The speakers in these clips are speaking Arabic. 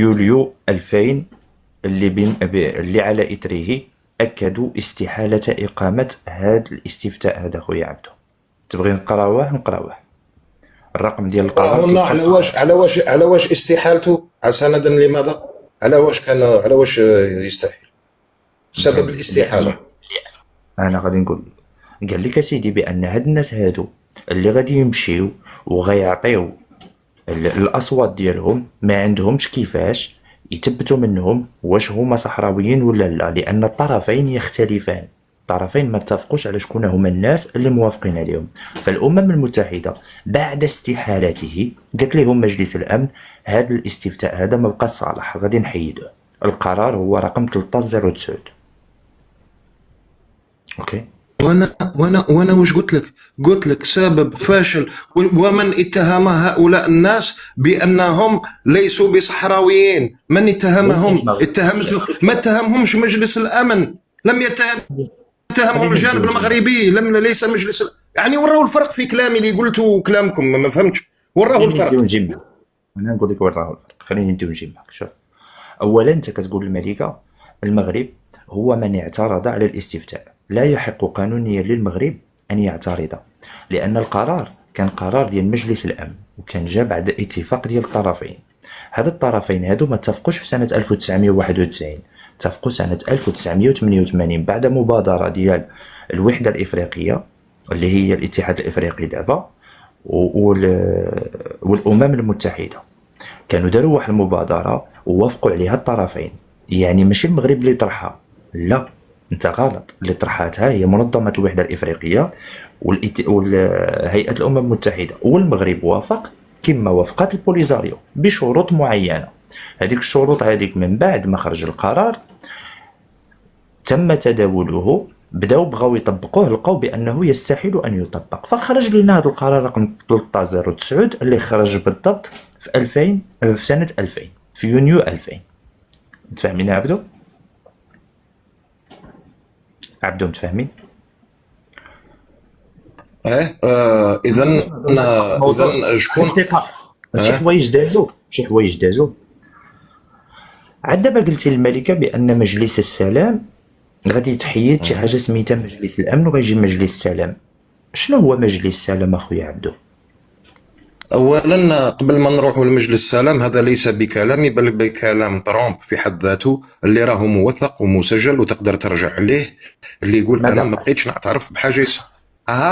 يوليو 2000 اللي على إثره أكدوا استحالة إقامة هذا الاستفتاء هذا خويا عبدو. تبغي نقراوه الرقم ديال القرار قلنا على كيقص. واش استحالته سندا لماذا؟ على واش يستحيل؟ سبب الاستحالة. انا غادي نقول لك، قال لك اسيدي بان هاد الناس هادو اللي غادي يمشيو وغيعطيو الاصوات ديالهم ما عندهمش كيفاش يثبتوا منهم واش هما صحراويين ولا لا، لان الطرفين يختلفان. الطرفين ما اتفقوش على شكون هما الناس اللي موافقين عليهم. فالامم المتحده بعد استحالته قالت لهم مجلس الامن هذا الاستفتاء هذا ما بقى صالح، غادي نحيدوه. القرار هو رقم 1309. اوكي. وانا واش قلت لك سبب فاشل، ومن اتهم هؤلاء الناس بانهم ليسوا بصحراويين؟ من اتهمهم؟ ما اتهمهمش مجلس الامن، لم اتهمهم الجانب المغربي، ليس مجلس يعني وراو الفرق في كلامي اللي قلته كلامكم ما فهمتش، وراو الفرق. انا نقول لك وراه الفرق، خليني ندوي نجي معك. شوف، اولا انت كتقول الملكه المغرب هو من اعترض على الاستفتاء. لا يحق قانونيا للمغرب ان يعترض، لان القرار كان قرار ديال مجلس الامن وكان جا بعد اتفاق ديال الطرفين. هاد الطرفين هادو ما اتفقوش في سنه 1991، اتفقوا سنه 1988 بعد مبادره ديال الوحده الافريقيه اللي هي الاتحاد الافريقي دابا والامم المتحده. كانوا داروا واحد المبادره ووافقوا عليها الطرفين. يعني ماشي المغرب اللي طرحها، لا، انت غلط. اللي طرحتها هي منظمه الوحده الافريقيه والهيئه الامم المتحده، والمغرب وافق كما وافقت البوليزاريو بشروط معينه. هذيك الشروط هذيك من بعد ما خرج القرار تم تداوله، بغاو يطبقوه، لقاو بانه يستحيل ان يطبق، فخرج لنا هذا القرار رقم 1309 اللي خرج بالضبط في 2000 في سنه 2000 في يونيو 2000. متفاهمين يا عبدو؟ متفاهمين؟ اذا شكون شي حوايج دازو عاد. دابا قلتي للملكه بان مجلس السلام غادي يتحيد شي حاجه سميتها مجلس الامن وغيجي مجلس السلام. شنو هو مجلس السلام اخويا عبدو؟ اولا قبل ما نروحوا لمجلس السلام، هذا ليس بكلامي بل بكلام ترامب في حد ذاته اللي راه موثق ومسجل وتقدر ترجع عليه، اللي يقول انا ما بقيتش نعترف بحاجه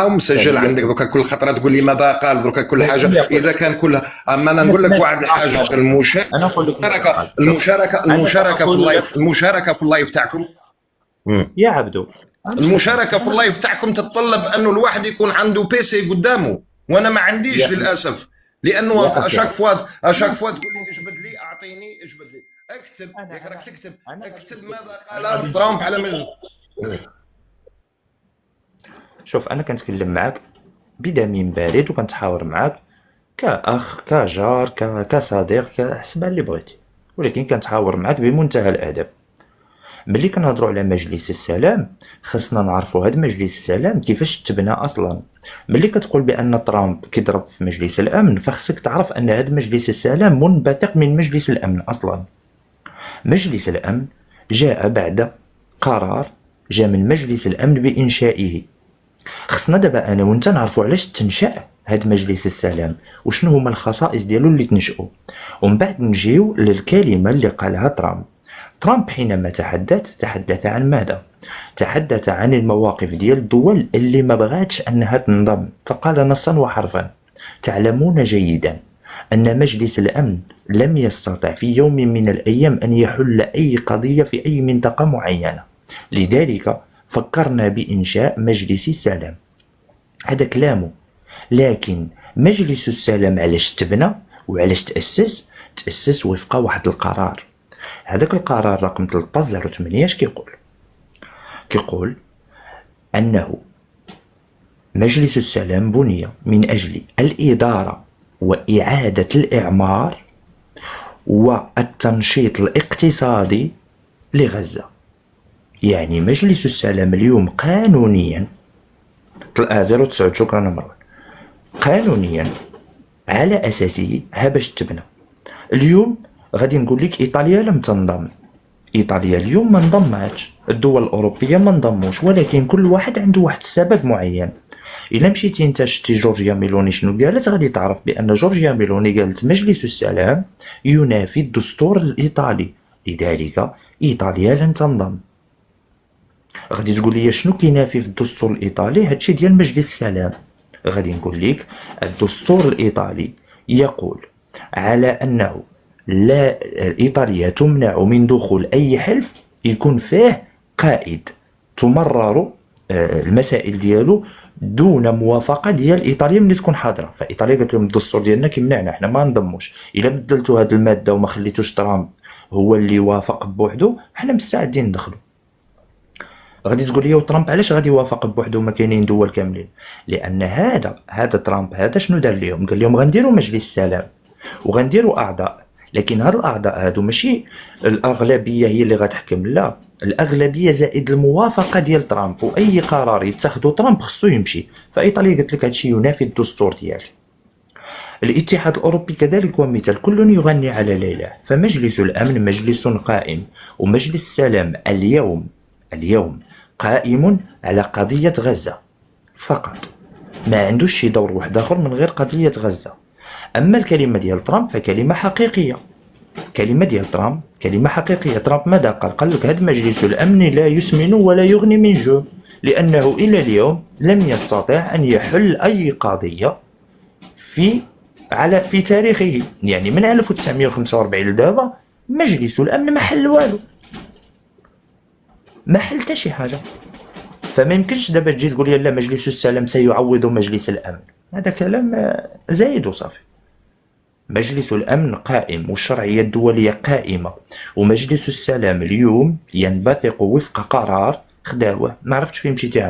مسجل عندك. دوكا كل خطره تقول لي ماذا قال، دوكا كل حاجه اذا كان كلها. اما انا نقول لك واحد الحاجه، المشاركه في اللايف تاعكم يا عبدو، المشاركه في اللايف تاعكم تتطلب انه الواحد يكون عنده بيسي قدامه، وانا ما عنديش للاسف. لانه اشاك فوا تقول لي اجبد لي، اعطيني اجبد لي، اكتب راك اكتب ماذا قال ترامب على مجلس. شوف، انا كنتكلم معاك بدم بارد وكنتحاور معاك كاخ كجار كصديق كحسبها اللي بغيتي، ولكن كنتحاور معاك بمنتهى الادب. ملي كنهضروا على مجلس السلام خصنا نعرفوا هذا مجلس السلام كيفاش تبنى اصلا. ملي كتقول بان ترامب كيضرب في مجلس الامن فخصك تعرف ان هذا مجلس السلام منبثق من مجلس الامن اصلا. مجلس الامن جاء بعد قرار جاء من مجلس الامن بانشائه. خصنا دابا انا وانت نعرفوا علاش تنشأ هذا مجلس السلام وشنو هما الخصائص ديالو اللي تنشئوا، ومن بعد نجيو للكلمه اللي قالها ترامب. ترامب حينما تحدث عن ماذا؟ تحدث عن المواقف ديال الدول اللي ما بغاتش انها تنضم، فقال نصا وحرفا: تعلمون جيدا ان مجلس الامن لم يستطع في يوم من الايام ان يحل اي قضيه في اي منطقه معينه، لذلك فكرنا بانشاء مجلس السلام. هذا كلامه. لكن مجلس السلام علاش تبنى وعلاش تأسس وفق واحد القرار. هذاك القرار رقم 1308 اش كيقول انه مجلس السلام بني من اجل الاداره واعاده الاعمار والتنشيط الاقتصادي لغزه. يعني مجلس السلام اليوم قانونيا 09 شكرا مروان، قانونيا على اساسه ها باش تبنى. اليوم غادي نقول لك ايطاليا لم تنضم. ايطاليا اليوم ما انضمتش، الدول الاوروبيه ما انضموش، ولكن كل واحد عنده واحد السبب معين. الا مشيتي انت شتي جورجيا ميلوني شنو قالت، غادي تعرف بان جورجيا ميلوني قالت مجلس السلام ينافي الدستور الايطالي، لذلك ايطاليا لن تنضم. غادي تقول لي شنو كينافي في الدستور الايطالي؟ هادشي ديال مجلس السلام. غادي نقول لك الدستور الايطالي يقول على انه لا، ايطاليا تمنع من دخول اي حلف يكون فيه قائد تمرر المسائل ديالو دون موافقه ديال ايطاليا ملي تكون حاضره. فايطاليا قالت لهم الدستور ديالنا كيمنعنا، حنا ما نضموش. الا بدلتوا هذه الماده وما خليتوش ترامب هو اللي وافق بوحده، حنا مستعدين ندخلوا. غادي تقول لي وترامب علاش غادي يوافق بوحده وما كاينين دول كاملين؟ لان هذا ترامب هذا شنو دار لهم؟ قال لهم غنديروا مجلس السلام وغنديروا اعضاء، لكن هاد الاعضاء هادو ماشي الاغلبيه هي اللي غتحكم، لا، الاغلبيه زائد الموافقه ديال ترامب، واي قرار يتخذوا ترامب خصو يمشي. فايطاليا قالت لك هادشي ينافي الدستور ديالي. الاتحاد الاوروبي كذلك هو مثال، كل يغني على ليلى. فمجلس الامن مجلس قائم، ومجلس السلام اليوم قائم على قضيه غزه فقط، ما عندوش شي دور واحد اخر من غير قضيه غزه. اما الكلمه ديال ترامب فكلمه حقيقيه، كلمه ديال ترامب كلمه حقيقيه. ترامب ماذا قال لك هذا مجلس الامن لا يسمن ولا يغني من جوع، لانه الى اليوم لم يستطع ان يحل اي قضيه في تاريخه. يعني من 1945 لدابا مجلس الامن ما حل والو، ما حل حتى شي حاجه. فما يمكنش دابا تجي تقول لي لا مجلس السلام سيعوض مجلس الامن، هذا كلام زايد وصافي. مجلس الامن قائم والشرعيه الدوليه قائمه، ومجلس السلام اليوم ينبثق وفق قرار خداوه. ما عرفتش فين مشيتي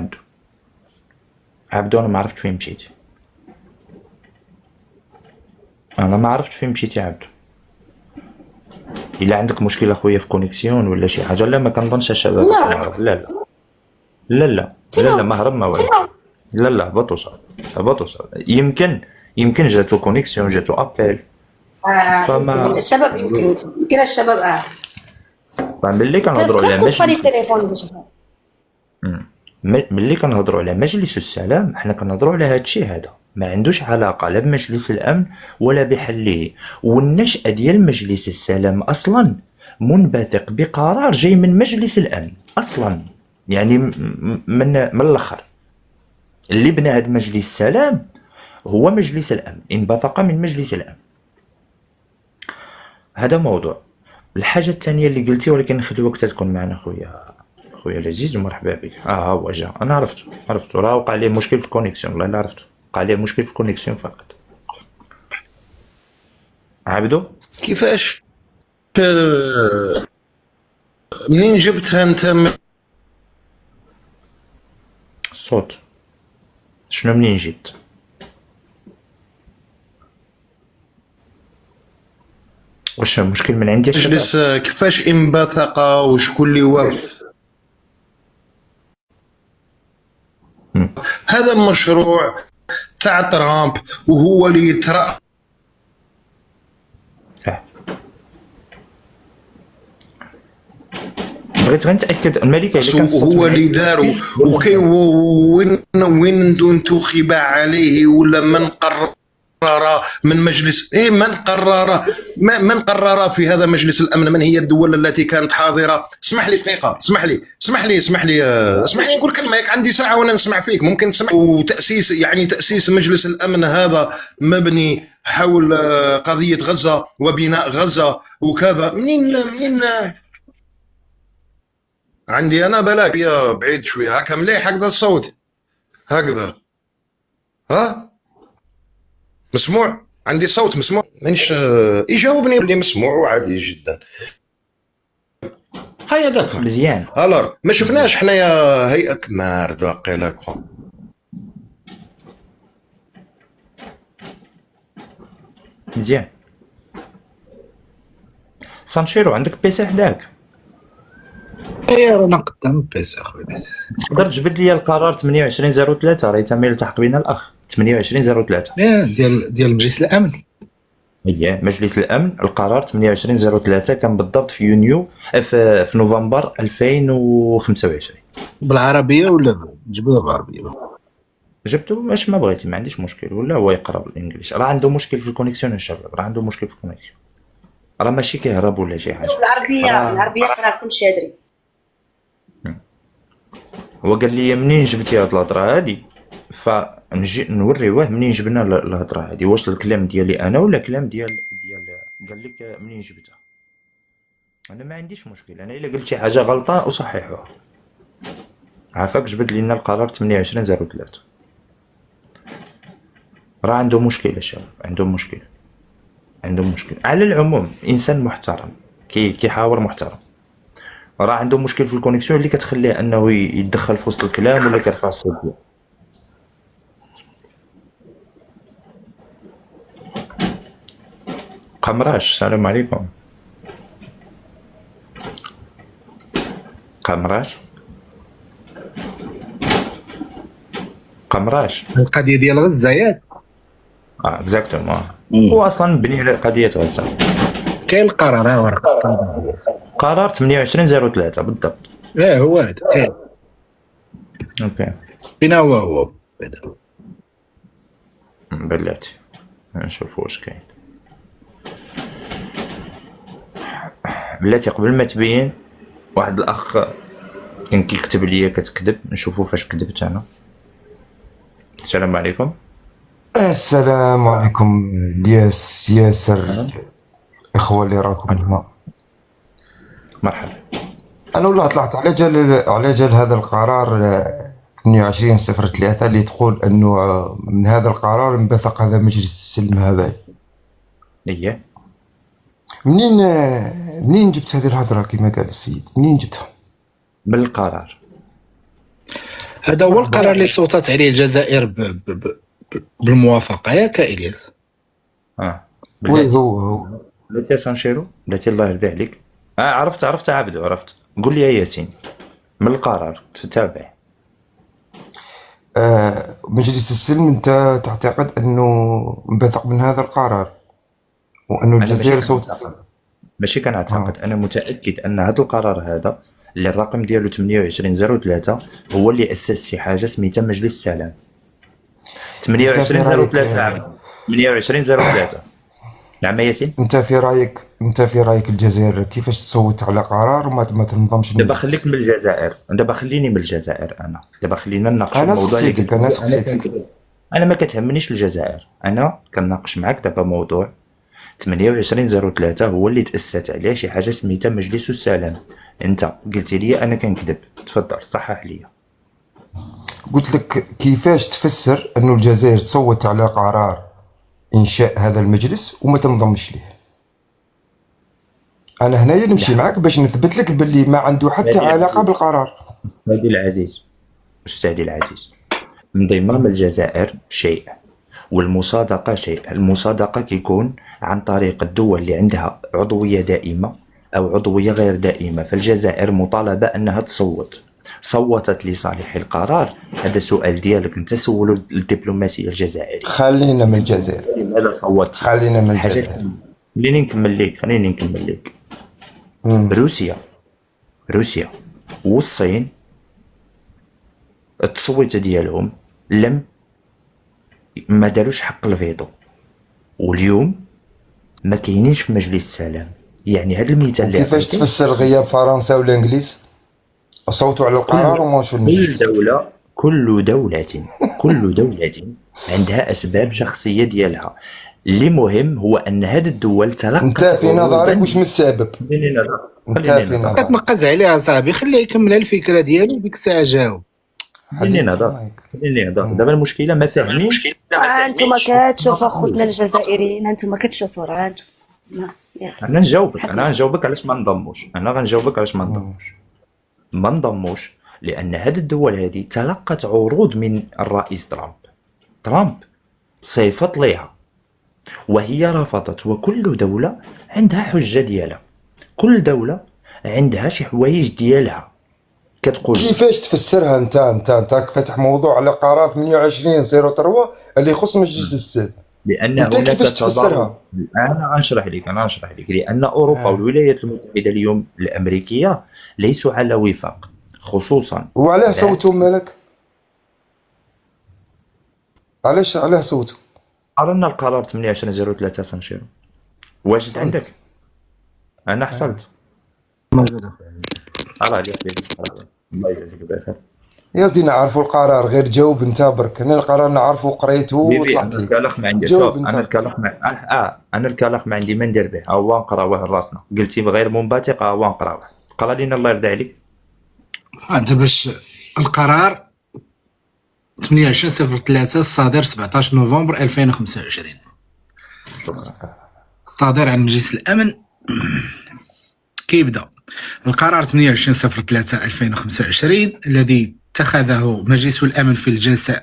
عبدو انا ما عرفت فين مشيتي، انا ما عرفت فين مشيتي عبدو. الا عندك مشكله خويا في كونيكسيون ولا شي حاجه، لا ما كنظنش الشباب. لا ما هرب ما والو. لا هبط وصل. يمكن جاتو كونيكسيون، جاتو ابل. فما الشباب يمكن الشباب ملي كنهضروا على مجلس التليفون باش ملي كنهضروا على مجلس السلام حنا كنهضروا على هادشي هذا ما عندوش علاقه لا بمجلس الامن ولا بحله. والنشأة ديال مجلس السلام اصلا منبثق بقرار جاي من مجلس الامن اصلا، يعني من الاخر اللي بنى هذا مجلس السلام هو مجلس الامن، انبثق من مجلس الامن. هذا موضوع. الحاجه الثانيه اللي قلتي، ولكن نخلي وقتها تكون معنا خويا العزيز ومرحبا بك. هو جا، انا عرفتو راه وقع ليه مشكل في الكونيكسيون. والله لا عرفتو، وقع ليه مشكل في الكونيكسيون فقط. عبدو كيفاش منين جبتها انت الصوت؟ شنو منين جبت؟ واش المشكل من عندي مجلس؟ كيفاش انبثق وشكون اللي وافق؟ هذا مشروع تاع ترامب وهو اللي يترأى. بغيت غير نتاكد الملكه اللي كان هو اللي دارو وكي وين انتخب عليه ولا من قرر من مجلس من قرر في هذا مجلس الامن؟ من هي الدول التي كانت حاضره؟ اسمح لي دقيقه، اسمح لي نقول كلمه، ياك عندي ساعه وانا نسمع فيك، ممكن تسمع. تاسيس مجلس الامن هذا مبني حول قضيه غزه وبناء غزه وكذا. منين عندي انا بلاك يا بعيد شويه هكا مليح هكذا الصوت هكذا، مسموع؟ عندي صوت مسموع؟ مانيش يجاوبني اللي مسموع وعادي جدا. هيا داكور مزيان. الور ما شفناش حنايا هيئه مارد واقيلا مزيان. سانشيرو عندك بيسي حداك؟ رانا قدام بيسي اخويا. تقدر تجبد لي القرار 2803 راه تم يلتحق بنا الاخ 2803 ديال مجلس الامن. هي مجلس الامن القرار 2803 كان بالضبط في يونيو في نوفمبر 2025. بالعربيه ولا نجيبوها بالعربيه؟ جبتو باش ما بغيتي، ما عنديش مشكل، ولا هو يقرا بالانجليش. راه عنده مشكل في الكونيكسيون الشباب، راه عنده مشكل في الكونيكسيون، راه ماشي كيهرب ولا شي حاجه. العربيه راه كلشي يدري. هو قال لي منين جبتي هاد الهضره هادي، فنجي نوريوه منين جبنا الهضره هادي، واش الكلام ديالي انا ولا كلام ديال قال لك منين جبتها. انا ما عنديش مشكل، انا الا قلت شي حاجه غلطه اصححها. عافاك جبد لنا القرار 2803. راه عنده مشكل الشباب، عندهم مشكل. على العموم انسان محترم كيحاور محترم. راه عنده مشكل في الكونيكسيون اللي كتخليه انه يتدخل في وسط الكلام ولا كيرفع الصوت ديالو. قمراش السلام عليكم. قمراش القضيه ديال غزه ياك؟ اكزاكتومون. هو اصلا مبني على قضيه غزه. كاين القرار، ها ورقه قرار 2803 بالضبط. هو هذا كاين. اوكي فين هو بعدا؟ بلاتي نشوفو واش كاين. بلاتي قبل ما تبين، واحد الاخ كان كيكتب ليا كتكذب، نشوفو فاش كذبت انا. السلام عليكم. السلام عليكم الياس ياسر، اخوة اللي راكم هنا. مرحبا. انا والله طلعت على جال هذا القرار 22/03 اللي تقول انه من هذا القرار انبثق هذا مجلس السلم هذا. ايه منين جبت هذه الهضرة كما قال السيد؟ منين جبتها؟ من القرار هذا هو القرار اللي صوتت عليه الجزائر بالموافقه ياك الياس؟ وي هو بلاتي سانشيرو، بلاتي الله يرضي عليك. عرفت عبدو، عرفت. قول لي يا ياسين من القرار تتابع. مجلس السلم انت تعتقد انه انبثق من هذا القرار وانه الجزائر صوتت؟ ماشي كنعتقد، انا متاكد ان هذا القرار هذا اللي الرقم ديالو 2803 هو اللي اسس شي حاجه سميتها مجلس السلام. 2803 2803. نعم ياسين. انت في رايك الجزائر كيفاش تصوت على قرار وما تنظمش؟ دابا خليك من الجزائر، دابا خليني من الجزائر. انا دابا خلينا نناقشوا الموضوع. انا سقسيتك. انا ما كتهمنيش الجزائر، انا كنناقش معاك دابا موضوع 2803 هو اللي تاسست عليه شي حاجه سميتها مجلس السلام. انت قلتي لي انا كنكذب، تفضل صحح لي. قلت لك كيفاش تفسر انه الجزائر تصوت على قرار انشاء هذا المجلس وما تنضمش ليه؟ انا هنايا نمشي معك باش نثبت لك باللي ما عنده حتى علاقه بالقرار. استاذي العزيز، انضمام الجزائر شيء والمصادقه شيء. المصادقه كيكون عن طريق الدول اللي عندها عضويه دائمه او عضويه غير دائمه. فالجزائر مطالبه انها صوتت لصالح القرار. هذا سؤال ديالك انت، سولوا الدبلوماسيه الجزائريه. خلينا من الجزائر. لماذا صوتت؟ خلينا من الجزائر. خليني نكمل لك. روسيا والصين التصويت ديالهم ما داروش حق الفيتو، واليوم ما كاينينش في مجلس السلام. يعني هذا المثال اللي كيفاش تفسر غياب فرنسا والانجليز صوتوا على القرار وما واش في المجلس؟ كل دولة عندها اسباب شخصيه ديالها. اللي مهم هو ان هذه الدول تلقت. انت في نظرك واش من السبب؟ انت في نظرك كتنقز عليها صاحبي، خليه يكمل الفكره ديالو ديك الساعه جاوب. خليني نهضر. دابا المشكله ما فاهمينش. انتم كتشوفوا خوتنا الجزائريين، انتم كتشوفوا راه انا نجاوبك علاش ما نضموش. ما نضموش لان هذه الدول هذه تلقت عروض من الرئيس ترامب صيفط ليها وهي رفضت. وكل دولة عندها حجة ديالها، كل دولة عندها شي حوايج ديالها كتقول. كيفاش تفسرها انت راك فاتح موضوع على قرار 28/03 اللي يخص مجلس السلم؟ لان انت هناك كيفاش تضارب. تفسرها؟ انا غنشرح لك لان اوروبا والولايات المتحده اليوم الامريكيه ليسوا على وفاق، خصوصا وعلاه بعد صوتوا مالك؟ علاه صوتوا؟ قررنا القرار 2803 سنشيرو. واجد عندك؟ حصلت. انا حصلت. موجودة. الله عليك الله يجزيك بخير. يا ودي نعرفوا القرار، غير جاوب انت برك. انا القرار نعرفه وقريته بيبي وطلعت انا لي. الكلام ما عندي. جاوب شوف انت. انا الكلام ما انا الكلام ما عندي ما ندير به، هو نقراوه لراسنا. قلتي غير منبثق، هو نقراوه. قرا لينا الله يرضي عليك. انت باش القرار 2803 الصادر 17 نوفمبر 2025 شكرا. صادر عن مجلس الامن. كيبدا القرار 2803 2025 الذي اتخذه مجلس الامن في الجلسه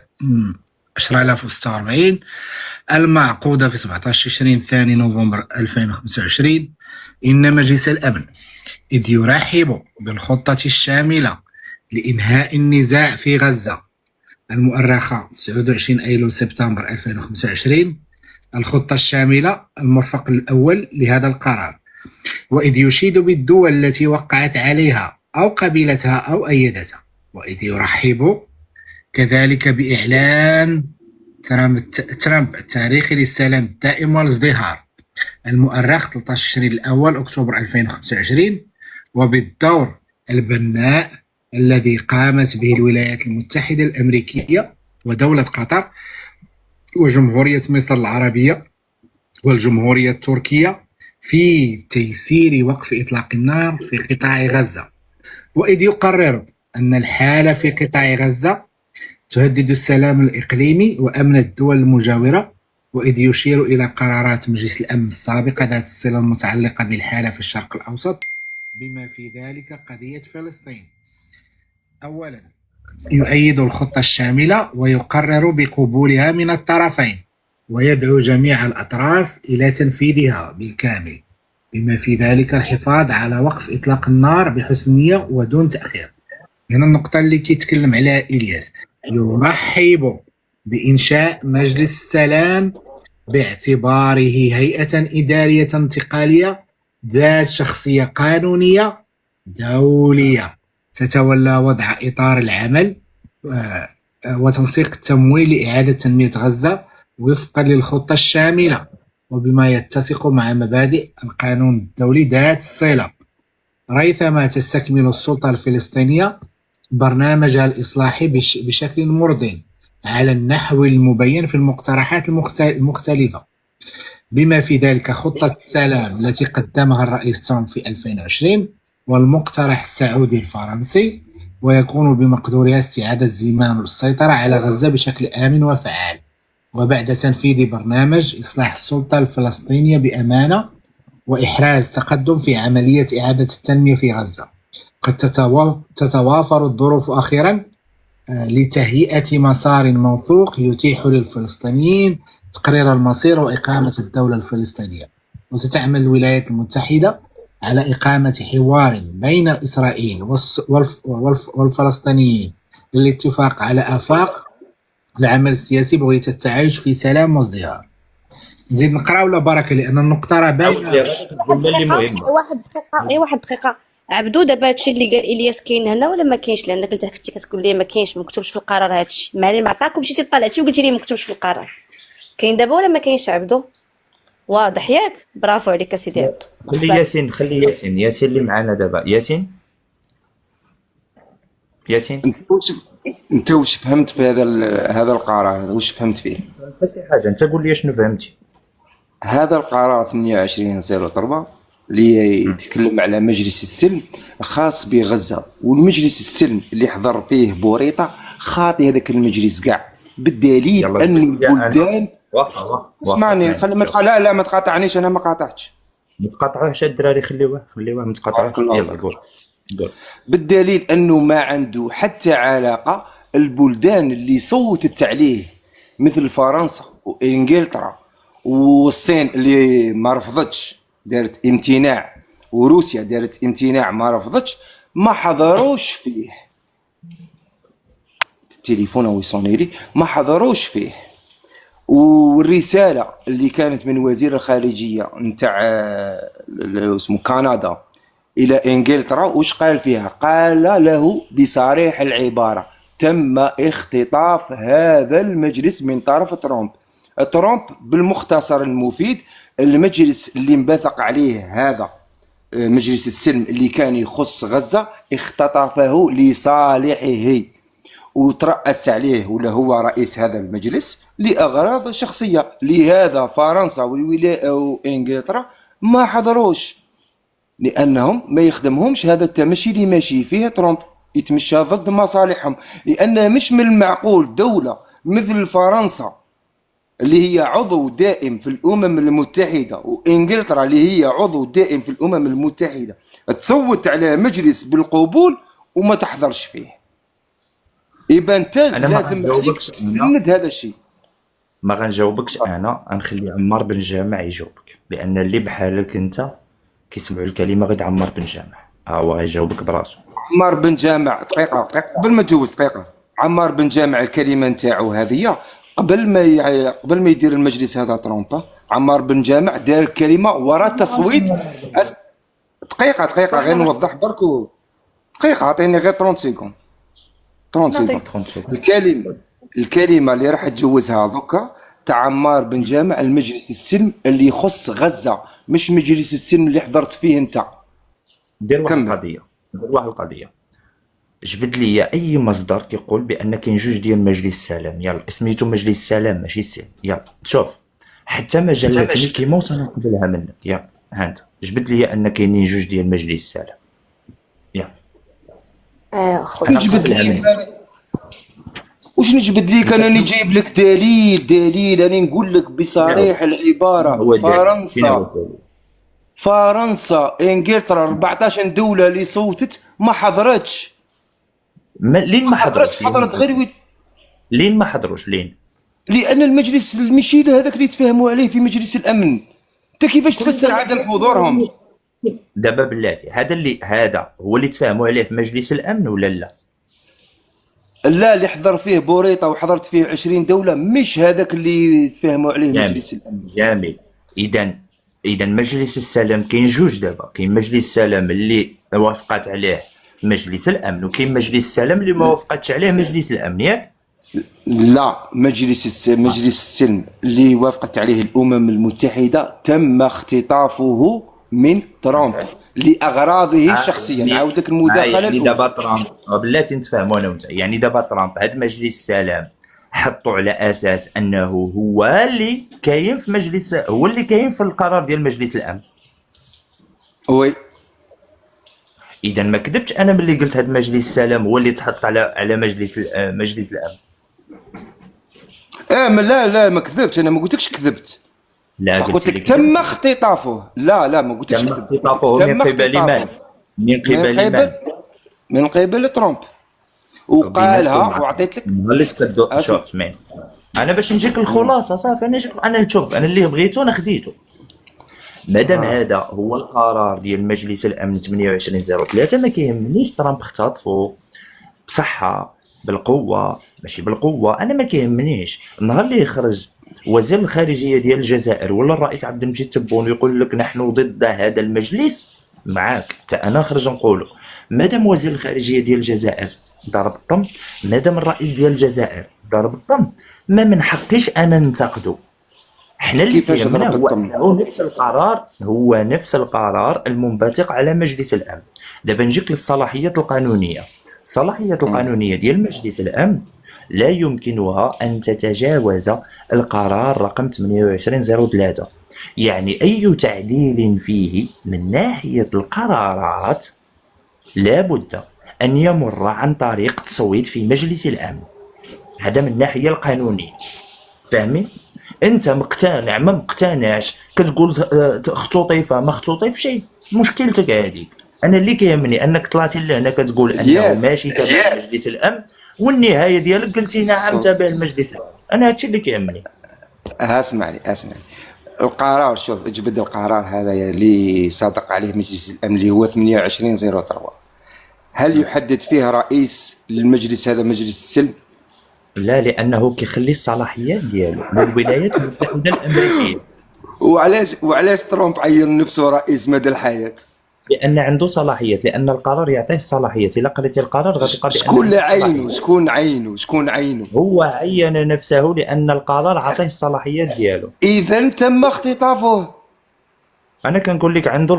10046 المعقوده في 17 20 ثاني نوفمبر 2025. ان مجلس الامن إذ يرحب بالخطة الشاملة لإنهاء النزاع في غزة المؤرخة 29 أيلول سبتمبر 2025، الخطة الشاملة المرفق الأول لهذا القرار، وإذ يشيد بالدول التي وقعت عليها أو قبلتها أو أيدتها، وإذ يرحب كذلك بإعلان ترامب التاريخي للسلام الدائم والازدهار المؤرخ 13 الأول أكتوبر 2025، وبالدور البناء الذي قامت به الولايات المتحدة الأمريكية ودولة قطر وجمهورية مصر العربية والجمهورية التركية في تيسير وقف إطلاق النار في قطاع غزة، وإذ يقرر أن الحالة في قطاع غزة تهدد السلام الإقليمي وأمن الدول المجاورة، وإذ يشير إلى قرارات مجلس الأمن السابقة ذات الصلة المتعلقة بالحالة في الشرق الأوسط بما في ذلك قضية فلسطين. أولا، يؤيد الخطة الشاملة ويقرر بقبولها من الطرفين، ويدعو جميع الأطراف إلى تنفيذها بالكامل بما في ذلك الحفاظ على وقف إطلاق النار بحسن نية ودون تأخير. هنا النقطة اللي كيتكلم عليها إلياس، يرحب بإنشاء مجلس السلام باعتباره هيئة إدارية انتقالية ذات شخصية قانونية دولية تتولى وضع إطار العمل وتنسيق التمويل لإعادة تنمية غزة وفقا للخطة الشاملة وبما يتسق مع مبادئ القانون الدولي ذات الصلة، ريثما تستكمل السلطة الفلسطينية برنامجها الإصلاحي بشكل مرضٍ على النحو المبين في المقترحات المختلفة بما في ذلك خطة السلام التي قدمها الرئيس ترامب في 2020 والمقترح السعودي الفرنسي، ويكون بمقدورها استعادة زمام السيطرة على غزة بشكل آمن وفعال وبعد تنفيذ برنامج إصلاح السلطة الفلسطينية بأمانة وإحراز تقدم في عملية إعادة التنمية في غزة. قد تتوافر الظروف أخيرا لتهيئة مسار موثوق يتيح للفلسطينيين تقرير المصير وإقامة الدولة الفلسطينية، وستعمل الولايات المتحدة على إقامة حوار بين إسرائيل والفلسطينيين للاتفاق على آفاق العمل السياسي بغية التعايش في سلام وازدهار. نزيد نقرا ولا بركة لأن النقطة راه باينة. واحد دقيقة عبدو، دابا هادشي اللي قال الياس كاين هنا ولا ما كاينش؟ لانك انت كنتي كتقول لي ما كاينش، ما مكتوبش في القرار هادشي. معلم عطاك ومشيتي طلعتي وقلتي لي ما مكتوبش في القرار. كاين دابا ولا ما كاينش عبدو؟ واضح ياك؟ برافو عليك اسيدي عبدو. خلي ياسين اللي معنا دابا. ياسين انت واش فهمت في هذا القرار هذا؟ واش فهمت فيه؟ شي حاجه انت قول لي شنو فهمتي. هذا القرار 28/04 اللي يتكلم على مجلس السلم خاص بغزة، والمجلس السلم اللي حضر فيه بوريطة خاطي هذاك المجلس كاع، بالدليل ان البلدان اسمعني خلي ما تقال لا ما تقاطعنيش، انا ما قاطعتش. ما تقاطعوش الدراري، خليوه ما تقاطعوش. يلا قول. بالدليل انه ما عنده حتى علاقة البلدان اللي صوتت عليه مثل فرنسا وانجلترا والصين اللي ما رفضتش دارت امتناع، وروسيا دارت امتناع ما رفضتش، ما حضروش فيه. التليفون هو يصوني لي، ما حضروش فيه. والرساله اللي كانت من وزير الخارجيه نتاع اسمه كندا الى انجلترا، واش قال فيها؟ قال له بصريح العباره: تم اختطاف هذا المجلس من طرف ترامب. ترامب بالمختصر المفيد، المجلس اللي انبثق عليه هذا مجلس السلم اللي كان يخص غزة اختطفه لصالحه، وترأس عليه ولا هو رئيس هذا المجلس لأغراض شخصية. لهذا فرنسا وإنجلترا ما حضروش، لأنهم ما يخدمهمش هذا التمشي اللي ماشي فيه ترامب، يتمشى ضد مصالحهم. لأن مش من المعقول دولة مثل فرنسا اللي هي عضو دائم في الأمم المتحدة وإنجلترا اللي هي عضو دائم في الأمم المتحدة تصوت على مجلس بالقبول وما تحضرش فيه. يبقى انت لازم عليك تسند هذا الشيء. ما غنجاوبكش انا، غنخلي عمار بن جامع يجاوبك، لان اللي بحالك انت كيسمعوا الكلمه غير عمار بن جامع، هو غيجاوبك براسو. عمار بن جامع دقيقه قبل ما تجوز دقيقه. عمار بن جامع الكلمه نتاعو هذه قبل ما يدير المجلس هذا ترامب، عمار بن جامع دار كلمه وراء تصويت دقيقه غير نوضح برك. دقيقه عطيني غير 30 سكوند. 30 سكوند. الكلمه اللي راح تجوزها دوكا تاع عمار بن جامع المجلس السلم اللي يخص غزه، مش مجلس السلم اللي حضرت فيه انت. دير واحد القضيه، جبد لي اي مصدر كيقول بان كاين جوج ديال مجلس السلام، يلا سميتو مجلس السلام ماشي السلم، يلا شوف حتى مجلات ميكي موس انا نقبلها منك، يلا ها انت جبد لي ان كاينين جوج ديال مجلس السلام، يلا خويا جبد لي واش نجبد ليك؟ انا اللي جايب لك دليل انا نقول لك بصريح العباره. فرنسا انجلترا 14 دوله اللي صوتت ما حضرتش. لين ما حضرتش؟ حضرت غير لين ما حضروش؟ لين؟ لان المجلس المشيل هذاك اللي تفاهموا عليه في مجلس الامن. انت كيفاش تفسر عدم حضورهم؟ دابا بلاتي هذا هو اللي تفاهموا عليه في مجلس الامن ولا لا؟ لا، اللي حضر فيه بوريطه وحضرت فيه 20 دوله، مش هذاك اللي تفاهموا عليه مجلس الامن. جميل. اذا مجلس السلام كاين جوج دابا، كاين مجلس السلام اللي وافقت عليه مجلس الامن، وكاين مجلس السلام اللي ما وافقتش عليه مجلس الامن، ياك؟ لا، مجلس السلم اللي وافقت عليه الامم المتحده تم اختطافه من ترامب لاغراضه الشخصيه. نعاودك المداخله يعني دابا ترامب بلاتي نتفاهموا انا وانت، يعني دابا ترامب هذا مجلس السلام حطوا على اساس انه هو اللي كاين في مجلس، هو اللي كاين في القرار ديال مجلس الامن. وي اذا ما كذبتش انا ملي قلت هذا مجلس السلام هو اللي تحط على مجلس الامن. لا ما كذبتش، انا ما قلتلكش كذبت. لا قلت لك تم اختطافه. لا ما قلتلكش تم اختطافه من قبل من؟ من قبل ترامب. وقالها وعطيت لك اللي تكدو. شوف سمعني انا باش نجيك الخلاصه صافي، انا شوف انا اللي بغيتو انا خديته. مادام هذا هو القرار ديال مجلس الامن 2803 ما كيهمنيش ترامب اختطفو بصحه بالقوه ماشي بالقوه، انا ما كيهمنيش. النهار اللي يخرج وزير الخارجيه ديال الجزائر ولا الرئيس عبد المجيد تبون يقول لك نحن ضد هذا المجلس، معاك حتى انا خرج نقوله. مادام وزير الخارجيه ديال الجزائر ضرب الطم، مادام الرئيس ديال الجزائر ضرب الطم، ما من حقيش انا ننتقده. احنا اللي كيهمنا هو نفس القرار المنبثق على مجلس الامن. دابا نجيك للصلاحيات القانونيه. الصلاحيات القانونيه ديال مجلس الامن لا يمكنها ان تتجاوز القرار رقم 2803، يعني اي تعديل فيه من ناحيه القرارات لابد ان يمر عن طريق تصويت في مجلس الامن. هذا من الناحيه القانونيه، فاهمين؟ انت مقتنع ما مقتنعش كتقول خطوطيفه ما خطوطيفش، مشكلتك هذيك. انا اللي كيهمني انك طلعتي لهنا كتقول انه ماشي تابع مجلس الامن، والنهايه ديالك قلتي نعم تابع المجلس الامن. انا هادشي اللي كيهمني. اسمعني القرار. شوف اجبد القرار هذا اللي صادق عليه مجلس الامن اللي هو 2803، هل يحدد فيه رئيس للمجلس هذا مجلس السلم؟ لا، لانه كيخلي الصلاحيات ديالو للولايات المتحده الامريكيه، وعلاش ترامب عين نفسه رئيس مدى الحياه؟ لان عنده صلاحيات، لان القرار يعطيه الصلاحيات. الا قريتي القرار غتلقى بان شكون اللي عنده عينه؟ صلاحيات. شكون عينه؟ هو عين نفسه لان القرار عطيه الصلاحيات ديالو. اذا تم اختطافه. انا كنقول لك عنده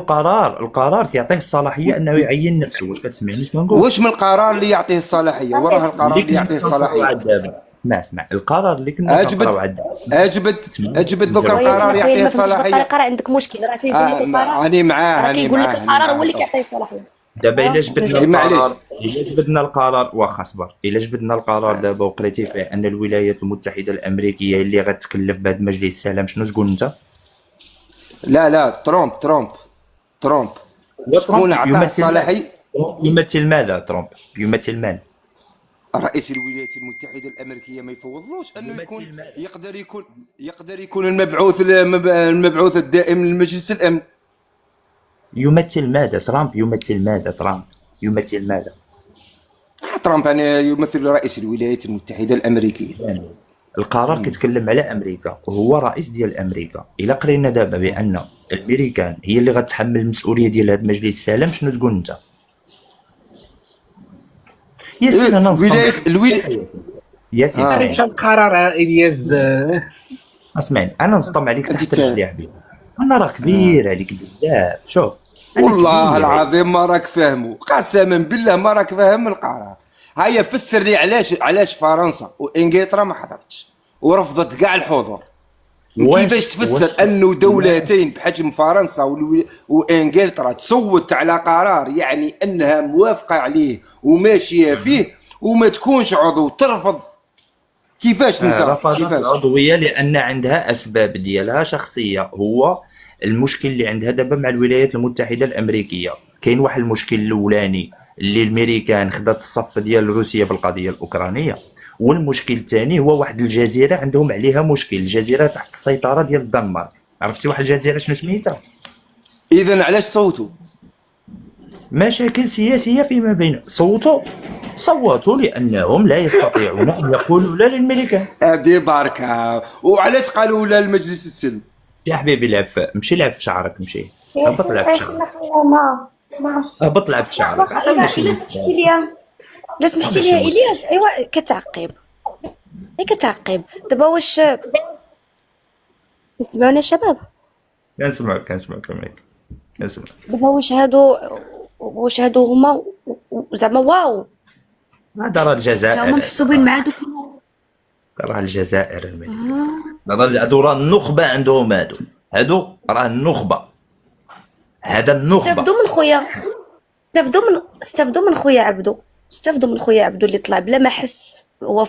القرار كيعطيه الصلاحيه انه يعين نفسه. واش كتسمعني اش كنقول؟ واش من القرار اللي يعطيه الصلاحيه؟ وراه القرار اللي يعطيه كنقراو الصلاحيه. عاد دابا. اسمع القرار اللي كنا كنقراو عاد دابا. اجبد دوك وياسين القرار اخويا يعطيه ما فهمتش الصلاحيه. بالطريقه، راه عندك مشكل، راه تيقول لك القرار، راني معاه راه كيقول لك القرار هو اللي كيعطي الصلاحيه. دابا الا جبدنا معليش. القرار، الا جبدنا القرار واخا صبر، الا جبدنا القرار دابا وقريتي فيه ان الولايات المتحده الامريكيه هي اللي غتكلف بهذا مجلس السلام، شنو تقول انت؟ لا ترامب شكون عطاه الصلاحيه؟ يمثل ماذا ترامب؟ يمثل من؟ رئيس الولايات المتحده الامريكيه ما يفوضلوش انه يمثل يكون ماذا؟ يقدر يكون المبعوث الدائم لمجلس الامن. يمثل ماذا ترامب؟ يمثل ماذا ترامب؟ يمثل ماذا؟ ترامب يعني يمثل رئيس الولايات المتحده الامريكيه. يعني القرار كيتكلم على امريكا وهو رئيس ديال امريكا. الا قرينا دابا بان الامريكان هي اللي غتحمل المسؤوليه ديال هذا مجلس السلام، شنو تقول انت؟ ياسين انا ياسين قريت القرار الياس. اسمعني، انا نصطم عليك تحت رجلي يا حبيبي. انا راه كبير عليك بزاف. شوف أنا والله كبير. العظيم ما راك فاهمه، قسما بالله ما راك فاهم القرار. هيا فسر لي علاش فرنسا وانجلترا ما حضرتش ورفضت كاع الحضور. كيفاش تفسر انه دولتين بحجم فرنسا وانجلترا تصوت على قرار يعني انها موافقه عليه وماشيه فيه وما تكونش عضو ترفض؟ كيفاش انت؟ رفضت كيفاش؟ العضوية لأن عندها أسباب ديالها شخصية. هو المشكل اللي عندها دابا مع الولايات المتحدة الأمريكية، كاين واحد المشكل الأولاني اللي الأمريكان خدات الصف ديال روسيا في القضية الأوكرانية، والمشكل الثاني هو واحد الجزيرة عندهم عليها مشكل، الجزيرة تحت السيطرة ديال الدنمارك. عرفتي واحد الجزيرة شنو سميتها؟ اذا علاش صوتوا؟ مشاكل سياسية فيما بين. صوتوا لأنهم لا يستطيعون أن يقولوا لا للأمريكان. هادي بركه. وعلاش قالوا لا لمجلس السلم؟ يا حبيبي مشي لعب في شعرك، مشي هبط لعب في شعرك، ما هبط لعب في شعرك. الا سمحتي لي، لا سمحتي لي الياس، ايوا كتعقب دابا. واش تسمعونا الشباب؟ كنسمعك دابا واش هادو هما زعما واو هذا راه الجزائر، هما محسوبين مع دوك؟ راه الجزائر الملك، هادو راه النخبة عندهم، هادو راه النخبة، هذا النخبة. استفدوا من خويا عبدو اللي طلع بلا ما حس. هو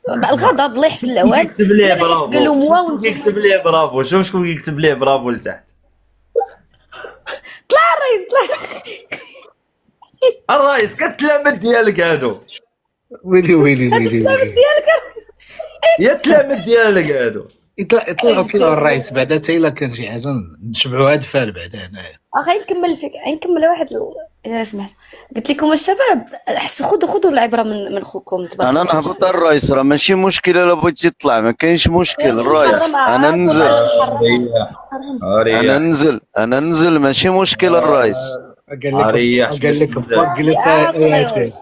الغضب الله يحسن العوان. يكتب ليه برافو، قال لهم واو، يكتب ليه برافو. شوف شكون يكتب ليه برافو لتحت. طلع الرئيس، طلع الرئيس كتلامد ديالك هادو، ويلي ديالك. يا تلامد ديالك هادو. يطلعوا الرئيس بعدا حتى الا كان شي حاجه نشبعوا هاد الفال بعدا هنايا. اخي نكمل واحد الا سمحت. قلت لكم الشباب خذوا العبره من خوكم. تبارك انا نهبط الرئيس، راه ماشي مشكل الا بغيتي تطلع، ما كاينش مشكل. الرئيس انا ننزل، انا ننزل ماشي مشكل. الرئيس قال لك فوق جلس ياسين.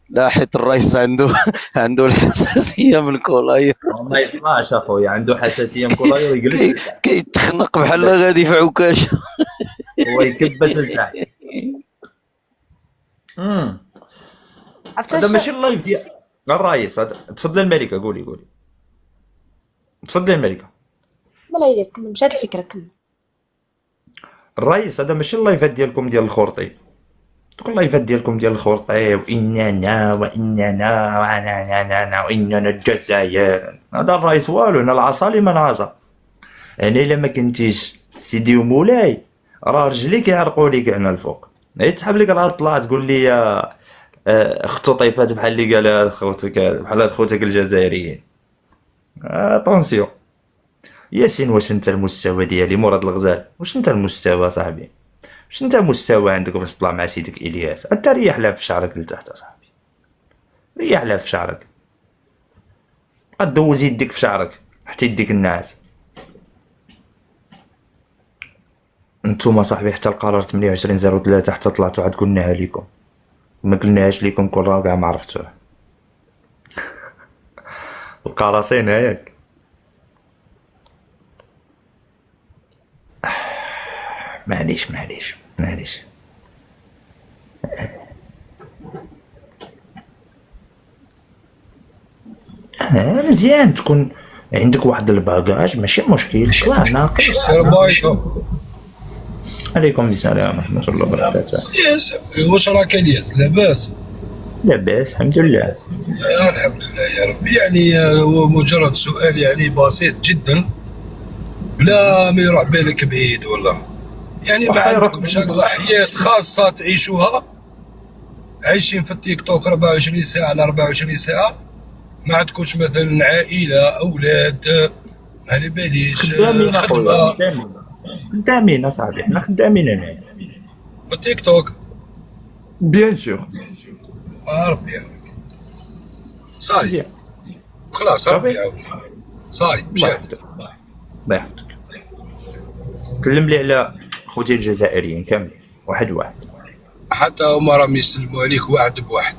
لا حيت الرئيس عنده الحساسيه من كولاير، ما يطلعش اخويا، عنده حساسيه من كولاير ويجلس كيتخنق بحال غادي في عكاشه. هو يكبس لتحت. هذا ماشي اللايف ديال الرئيس. تفضل الملكه، قولي تفضلي الملكه. لا كمل، مشات الفكره، كمل. الرئيس هذا ماشي اللايفات ديالكم ديال الخورطي، دوك اللايفات ديالكم ديال الخورطي واننا واننا الجزائر. هذا الرئيس والو، هنا العصا لمن عصا. انا الا ما كنتيش سيدي ومولاي راه رجليك يعرقوا ليك هنا الفوق. هي تسحب لك راه طلع تقول لي اختو طيفات بحال اللي قال خوتك، بحال خوتك الجزائريين. طونسيون ياسين، واش انت المستوى ديالي مراد الغزال؟ واش انت المستوى صاحبي؟ واش انت مستوى عندك باش تطلع مع سيدك الياس؟ انت ريح لعب في شعرك لتحت صاحبي. ريح لها في شعرك، غدوز يديك في شعرك حتى يديك النعاس. نتوما صاحبي حتى القرار 28/03 حتى طلعتو عاد قلناها ليكم، ما قلناهاش ليكم كل راه كاع ما عرفتوه. القراصين هياك. معليش معليش معليش. مزيان تكون عندك واحد الباكاج ماشي مشكل، طلع ناقص. السلام عليكم. عليكم السلام ورحمة الله وبركاته. ياس واش راك الياس لاباس؟ لاباس الحمد لله. الحمد لله يا رب. يعني هو مجرد سؤال يعني بسيط جدا بلا ما يروح بالك بعيد والله. يعني ما عندكمش هكذا حياة خاصة تعيشوها؟ عايشين في التيك توك 24 ساعة على 24 ساعة؟ ما عندكمش مثلا عائلة أولاد؟ ما على باليش خدمة؟ خدامين اصاحبي، حنا خدامين هنا في التيك توك. بيان سور. ربي يعاونك. صاي خلاص ربي يعاونك. صاي مشات. الله يحفظك. كلم لي على خوتي الجزائريين كاملين واحد واحد. حتى هما راهم يسلموا عليك واحد بواحد.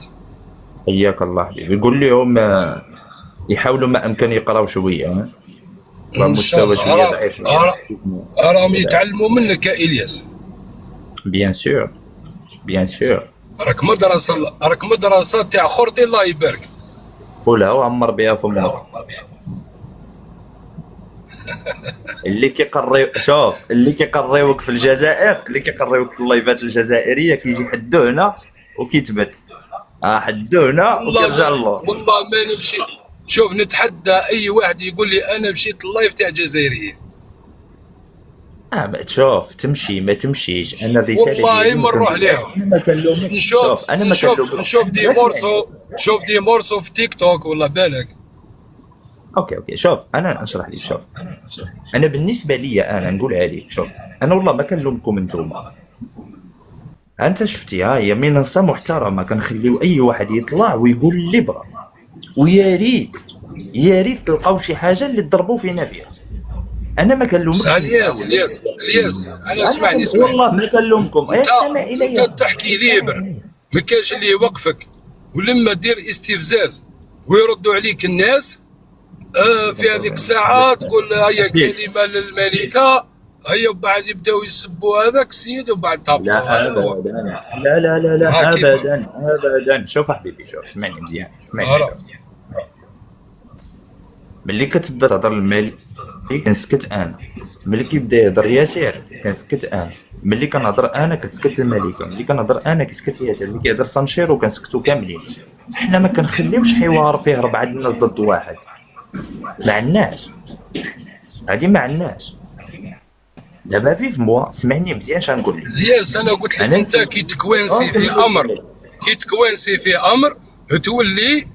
حياك الله حبيبي. يقول لهم يحاولوا ما امكن يقراو شويه. مستوى شويه ضعيف شويه. راهم يتعلموا منك يا الياس. بيان سور بيان سور. راك مدرسه تاع خرطي الله يبارك. قولها وعمر بها فمك. اللي كيقريو شوف اللي كيقريوك في الجزائر، اللي كيقريوك في اللايفات الجزائريه كيجي حدو هنا وكيتبت. حدو هنا وكيرجع للور. والله ما نمشي. شوف نتحدى اي واحد يقول لي انا مشيت اللايف تاع جزائريين. شوف تمشي ما تمشيش، انا الرساله والله ما نروح ليهم. انا ما كنلومك. نشوف انا ما كنلومك. نشوف دي مورسو في تيك توك ولا بالك. اوكي شوف انا نشرح لك. شوف انا بالنسبه لي انا نقولها لك. شوف انا والله ما كنلومكم انتوما. انت شفتي هي منصه محترمه، كنخليو اي واحد يطلع ويقول اللي بغا، ويا ريت تلقاو شي حاجه اللي تضربوا فينا فيها. انا ما كنلومكش. الياس انا اسمعني والله ما كنلومكم. انت تحكي ليبر، ما كاينش اللي يوقفك، ولما دير استفزاز ويردوا عليك الناس في هذيك الساعه تقول هيا كلمه للملكه، هيا وبعد يبداو يسبوا هذاك السيد وبعد تهبطوا. لا ابدا. شوف حبيبي شوف اسمعني مزيان. ملي كتبدا تهضر الملك كنسكت انا، ملي كيبدا يهضر ياسر كنسكت انا، ملي كنهضر انا كتسكت الملكه، ملي كنهضر انا كيسكت ياسر، ملي كيهضر سانشيرو كنسكتو كاملين. حنا ما كنخليوش حوار فيه 4 الناس ضد واحد. ما عندناش هادي، ما عندناش. دابا فيف موا سمعني مزيان شنو نقول لك. ياس انا قلت لك انت كي تكوانسي في امر تولي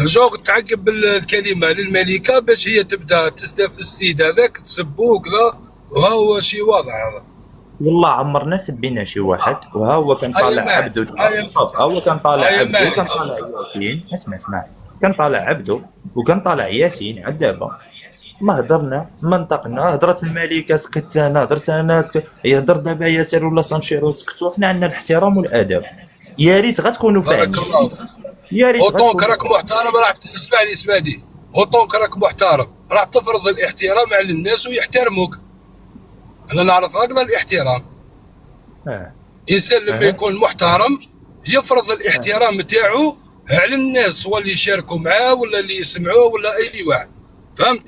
جوغ تعقب الكلمه للملكه باش هي تبدا تستفز السيد هذاك تسبوه كذا، وهو شي واضح هذا. والله عمرنا سبينا شي واحد، وها هو كان طالع عبده. شوف هو كان طالع عبده وكان طالع ياسين. اسمع كان طالع عبده وكان طالع ياسين. عاد دابا ما هضرنا منطقنا، هضرت الملكه سكت انا، هضرت انا سكت، يهضر دابا ياسر ولا سانشيرو سكتوا. حنا عندنا الاحترام والادب. يا ريت غتكونوا فاهمين. بارك الله فيك. يا ريت وطونك راك محترم، راح اسمعني وطونك راك محترم راح تفرض الاحترام على الناس ويحترموك. انا نعرف هكذا الاحترام. انسان لما يكون محترم يفرض الاحترام تاعو على الناس، سواء اللي يشاركوا معاه ولا اللي يسمعوه ولا اي واحد. فهمت؟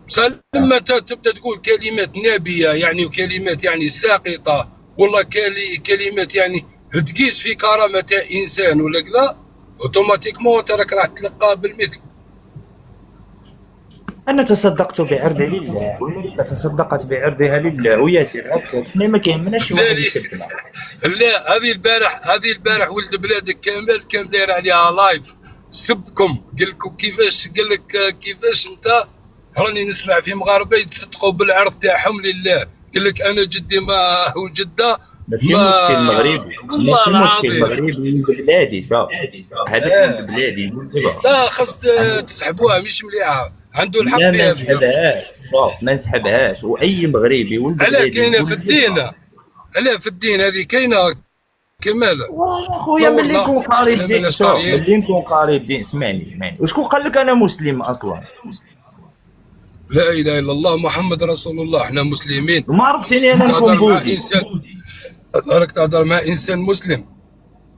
بس لما تبدا تقول كلمات نابيه يعني وكلمات يعني ساقطه، والله كلمات يعني تقيس في كرامه تاع انسان ولا كذا، اوتوماتيكمون انت راك راح تلقاه بالمثل. انا تصدقت بعرض لله والملكه تصدقت بعرضها لله وياسر هكاك. حنا ما كيهمناش واحد يسبنا. لا هذه البارح ولد بلادك كامل كان داير عليها لايف سبكم، قال لكم قال لك كيفاش انت راني نسمع في مغاربه يتصدقوا بالعرض تاعهم لله. قال لك انا جدي ما وجده ماشي ما مشكل مغربي، والله ماشي مشكل العظيم. مغربي ولد بلادي. شوف هذاك ولد بلادي ولد بلادي. لا خاص تسحبوها مش مليحه، عنده الحق لا في ما هذه. نسحبهاش، شوف ما نسحبهاش، واي مغربي ولد علاه بلادي كاينه يقول في الدين، علاه في الدين هذه كاينه كمال. خويا ملي والله. نكون قاري لا الدين، بلاش شوف قاريين. ملي نكون قاري الدين، اسمعني وشكون قال لك انا مسلم اصلا؟ لا اله الا الله محمد رسول الله، احنا مسلمين. ما عرفتني انا نكون تهضر مع بوذي. انسان، راك تهضر مع انسان مسلم،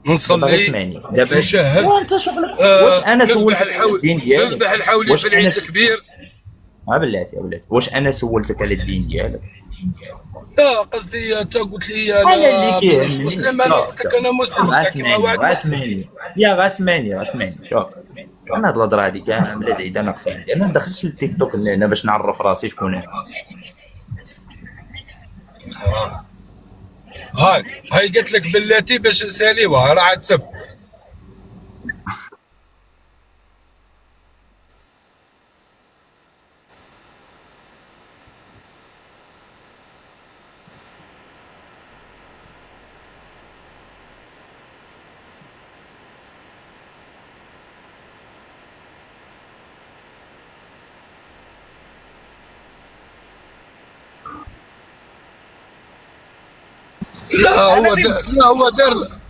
دابا نصلي اسمعني دابا نشهد، وانت شغلك واش انا نذبح سولتك على الحول، الدين ديالك؟ نذبح الحولي واش في العيد أنا- الكبير. بلاتي واش انا سولتك على الدين ديالك؟ لا قصدي انت قلت لي انا اللي انا كاين مانيش مسلم، انا قلت لك انا مسلم، قلت لك كيما واحد مسلم. غاسمعني شوف انا هاد الهضره هادي كامله زايده ناقصه عندي. انا ما ندخلش للتيك توك هنا باش نعرف راسي شكون انا. هاي قلت لك بلاتي باش نساليوها راه عاد سب.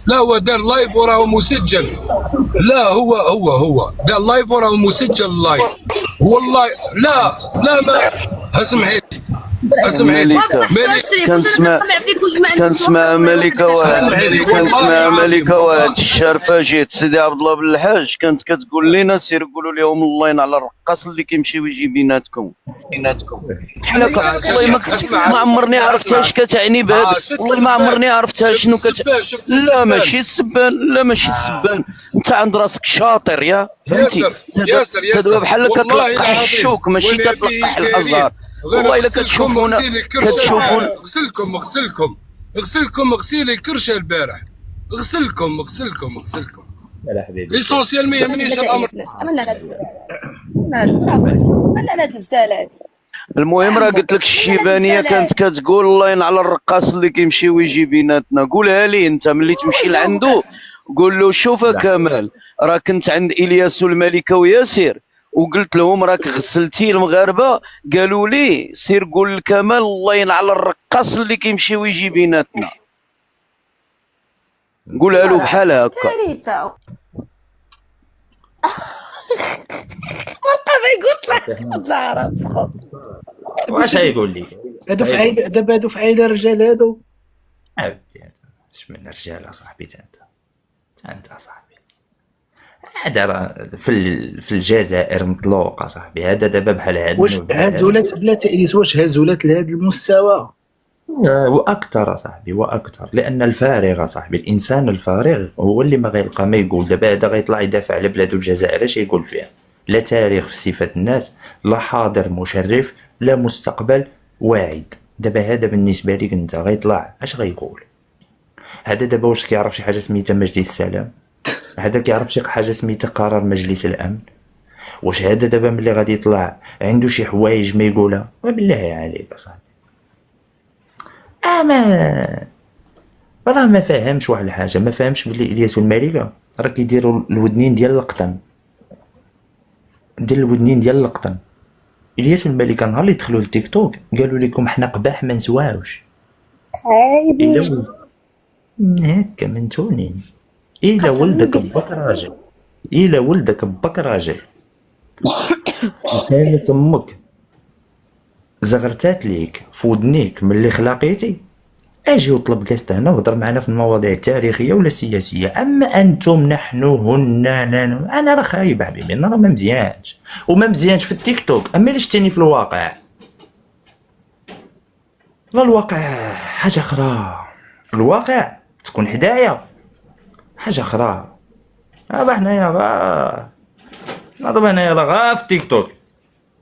لا هو دار لايف وراه مسجل. لا هو دار لايف وراه مسجل اللايف. والله لا ما اسمحي لي كنسمع ملكة واحد الشرفاجيت سيدي عبد الله بن الحاج كانت كتقول لنا سير قولوا لهم الله على الرقاص اللي كيمشي ويجي بيناتكم. حنا والله ما عمرني عرفتها اش كتعني بهذا، والله ما عمرني عرفتها شنو لا ماشي السبان، انت عند راسك شاطر يا فهمتي. تدوى بحال كتلقح الشوك ماشي كتلقح الازهار. والله الا كتشوفونا غسلكم غسيل الكرشه البارح، غسلكم لا حبيبي ليسونسيال ما يهمنيش الامر. عملنا هاد البساله هادي. المهم راه قلت لك الشيبانيه كانت كتقول الله على الرقاص اللي كيمشي ويجي بيناتنا. قولها لي انت ملي تمشي لعندو قول له شوف كمال راه كنت عند الياس والملكه وياسر وقلت لهم راك غسلتي المغاربه، قالوا لي سير قول لكمال الله على الرقاص اللي كيمشي ويجي بيناتنا. قولها له بحال هكا. كارثه. مرقبه قلت لك العرب سخط. واش غايقول لي؟ هادو في عائله دابا، هادو في عائله رجال هادو. عبدي اش من رجال اصاحبي انت اصاحبي. هذا راه في الجزائر مطلوق اصاحبي. هذا دابا بحال هذا واش هازولات بلا تأنيس، واش هازولات لهذا المستوى؟ واكثر اصاحبي واكثر، لان الفارغ اصاحبي الانسان الفارغ هو اللي ما غيلقى ما يقول. دابا هذا غيطلع يدافع على بلادو الجزائر اش يقول فيها؟ لا تاريخ في صفات الناس، لا حاضر مشرف، لا مستقبل واعد. دابا هذا بالنسبه لك انت غيطلع اش غيقول؟ هذا دابا واش كيعرف شي حاجه سميتها مجلس السلام؟ هذا كيعرف شي حاجه سميتها قرار مجلس الامن؟ واش هذا دابا ملي غادي يطلع عنده شي حوايج ما يقولها؟ وبالله عليك اصاحبي راه ما فاهمش واحد الحاجه، ما فاهمش بلي الياس والملكه راه كيديروا الودنين ديال القطن، الياس والملكه نهار اللي دخلوا للتيك توك قالوا لكم حنا قباح ما نسواوش. خايبين هكا منتونين. إلا ولدك بك راجل وكانت امك زغرتات ليك في ودنيك ملي خلاقيتي، اجي وطلب كاست هنا وهضر معنا في المواضيع التاريخيه ولا السياسيه. اما انتم نحن هن انا راه خايب حبيبي، انا راه ما مزيانش في التيك توك. اما اللي شتيني في الواقع، لا الواقع حاجه اخرى، الواقع تكون حدايا حاجه اخرى. دابا حنايا غا في التيك توك،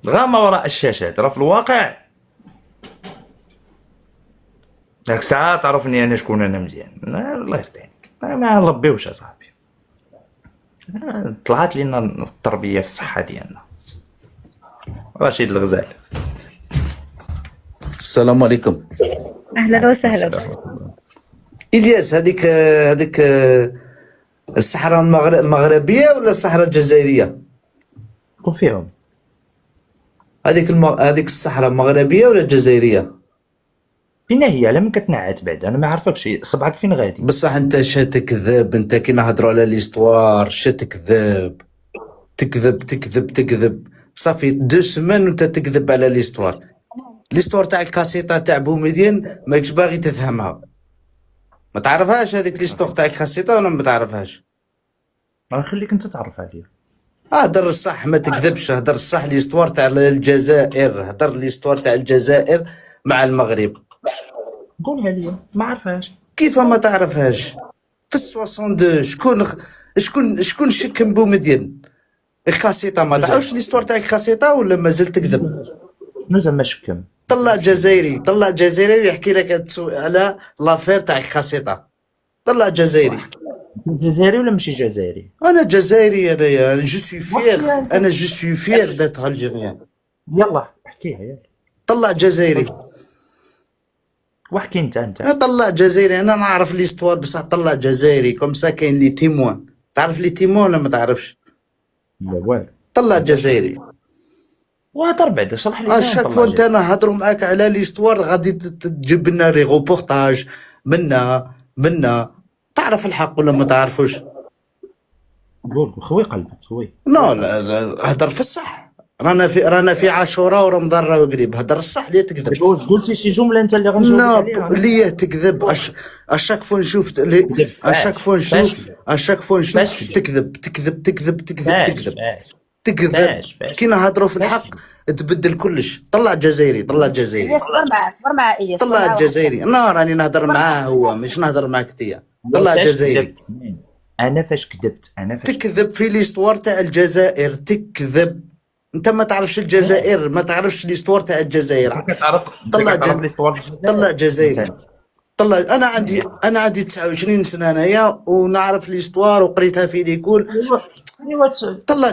غا ما وراء الشاشات، راه في الواقع داك الساعه تعرفني انا شكون انا مزيان. الله يرضي عليك ما نربيوش اصاحبي. طلعت لينا التربيه في الصحه ديالنا. رشيد الغزال. السلام عليكم. اهلا وسهلا. الياس هذيك الصحراء المغربيه ولا الصحراء الجزائريه؟ شكون فيهم؟ هذيك الصحراء مغربيه ولا جزائريه؟ فين هي؟ لا من كتنعت بعد، انا ما عارفكش صبعك فين غادي. بصح انت تكذب، انت كي نهضروا على ليستوار تكذب تكذب صافي 2 سمان وانت تكذب على ليستوار تاع الكاسيطه تاع بومدين ماكش باغي تفهمها، ما تعرفهاش هذيك ليستوار تاع الكاسيطه ولا ما تعرفهاش؟ نخليك انت تعرف عليا. هدر الصح ما تكذبش، هدر الصح ليستوار تاع الجزائر، هدر ليستوار تاع الجزائر مع المغرب. قولها لي، ما عارفهاش. كيف ما تعرفهاش؟ في 62 شكون شكم بومدين؟ الكاسيطه ما تعرفش ليستوار تاع الكاسيطه ولا مازال تكذب؟ شنو زعما شكم؟ طلع جزائري يحكي لك على لافير تاع الكاسيطه. طلع جزائري. جزائري ولا ماشي جزائري؟ انا جزائري، انايا جو سوي فير، انا جو سوي فير دات الجيريان. يلا احكيها يلا. طلع جزائري. واحكي انت. طلع جزائري، انا نعرف ليستوار بصح طلع جزائري كوم سا كاين لي تيموان. تعرف لي تيموان ولا ما تعرفش؟ لا والو. طلع جزائري. وهضر بعدا شرح لي. شاك فوا انت انا هضروا معاك على ليستوار غادي تجيب لنا ري غوبورتاج منا تعرف الحق ولا ما تعرفوش؟ قول خوي قلبك خوي. لا هضر في الصح. رانا في عاشوراء ورمضان راه قريب، هضر الصح ليه تكذب؟ قلتي شي جمله انت اللي غنجاوبك عليها. ليه تكذب؟ اشاك فوا نشوف تكذب كي نهضروا في الحق تبدل كلش. طلع جزائري صبر مع إلياس طلع الجزائري. انا راني نهضر معاه هو مش نهضر معاك انت. طلع جزائري. انا فاش كذبت؟ تكذب في ليستوار تاع الجزائر، تكذب. انت ما تعرفش الجزائر، ما تعرفش ليستوار تاع الجزائر. طلع جزائري. انا عندي 29 سنه انايا ونعرف ليستوار وقريتها في ليكول. طلع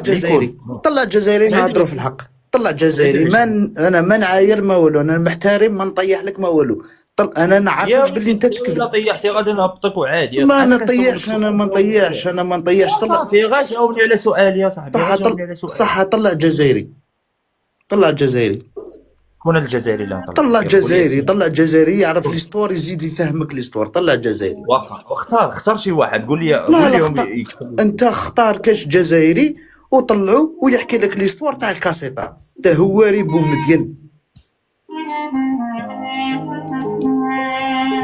جزائري نهضروا في الحق. طلع جزائري. انا ما نعاير ما والو، انا محترم ما نطيح لك ما والو. انا نعرف باللي انت تكذب. لا طيحتي غادي نهبطك وعادي. ما نطيحش انا ما نطيحش. طلع صافي غا جاوبني على سؤالي يا صاحبي. صح. طلع جزائري. شكون الجزائري اللي نطلع؟ طلع جزائري يعرف ليستوار يزيد يفهمك ليستوار. طلع جزائري. اختار شي واحد قول لي. لا انت اختار كاش جزائري وطلعوا ويحكي لك ليستوار تاع الكاسيطه. انت هواري بومدين.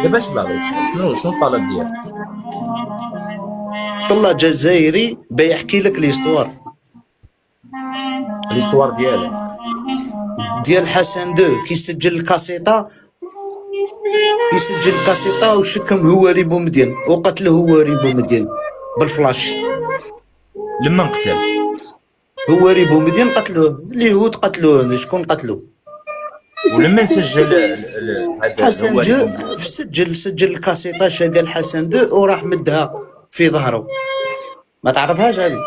دابا اش باغي؟ شنو الطلب ديالك؟ طلع جزائري بيحكي لك ليستوار ديال حسن دو كي سجل الكاسيطه وشكم هواري بومدين وقتله هواري بومدين بالفلاش. لما نقتل هواري بومدين قتلوه، اليهود قتلوه. شكون قتلوه؟ ولما نسجل حسن دو سجل الكاسيطه شغل حسن دو وراح مدها في ظهره. ما تعرفهاش هذه؟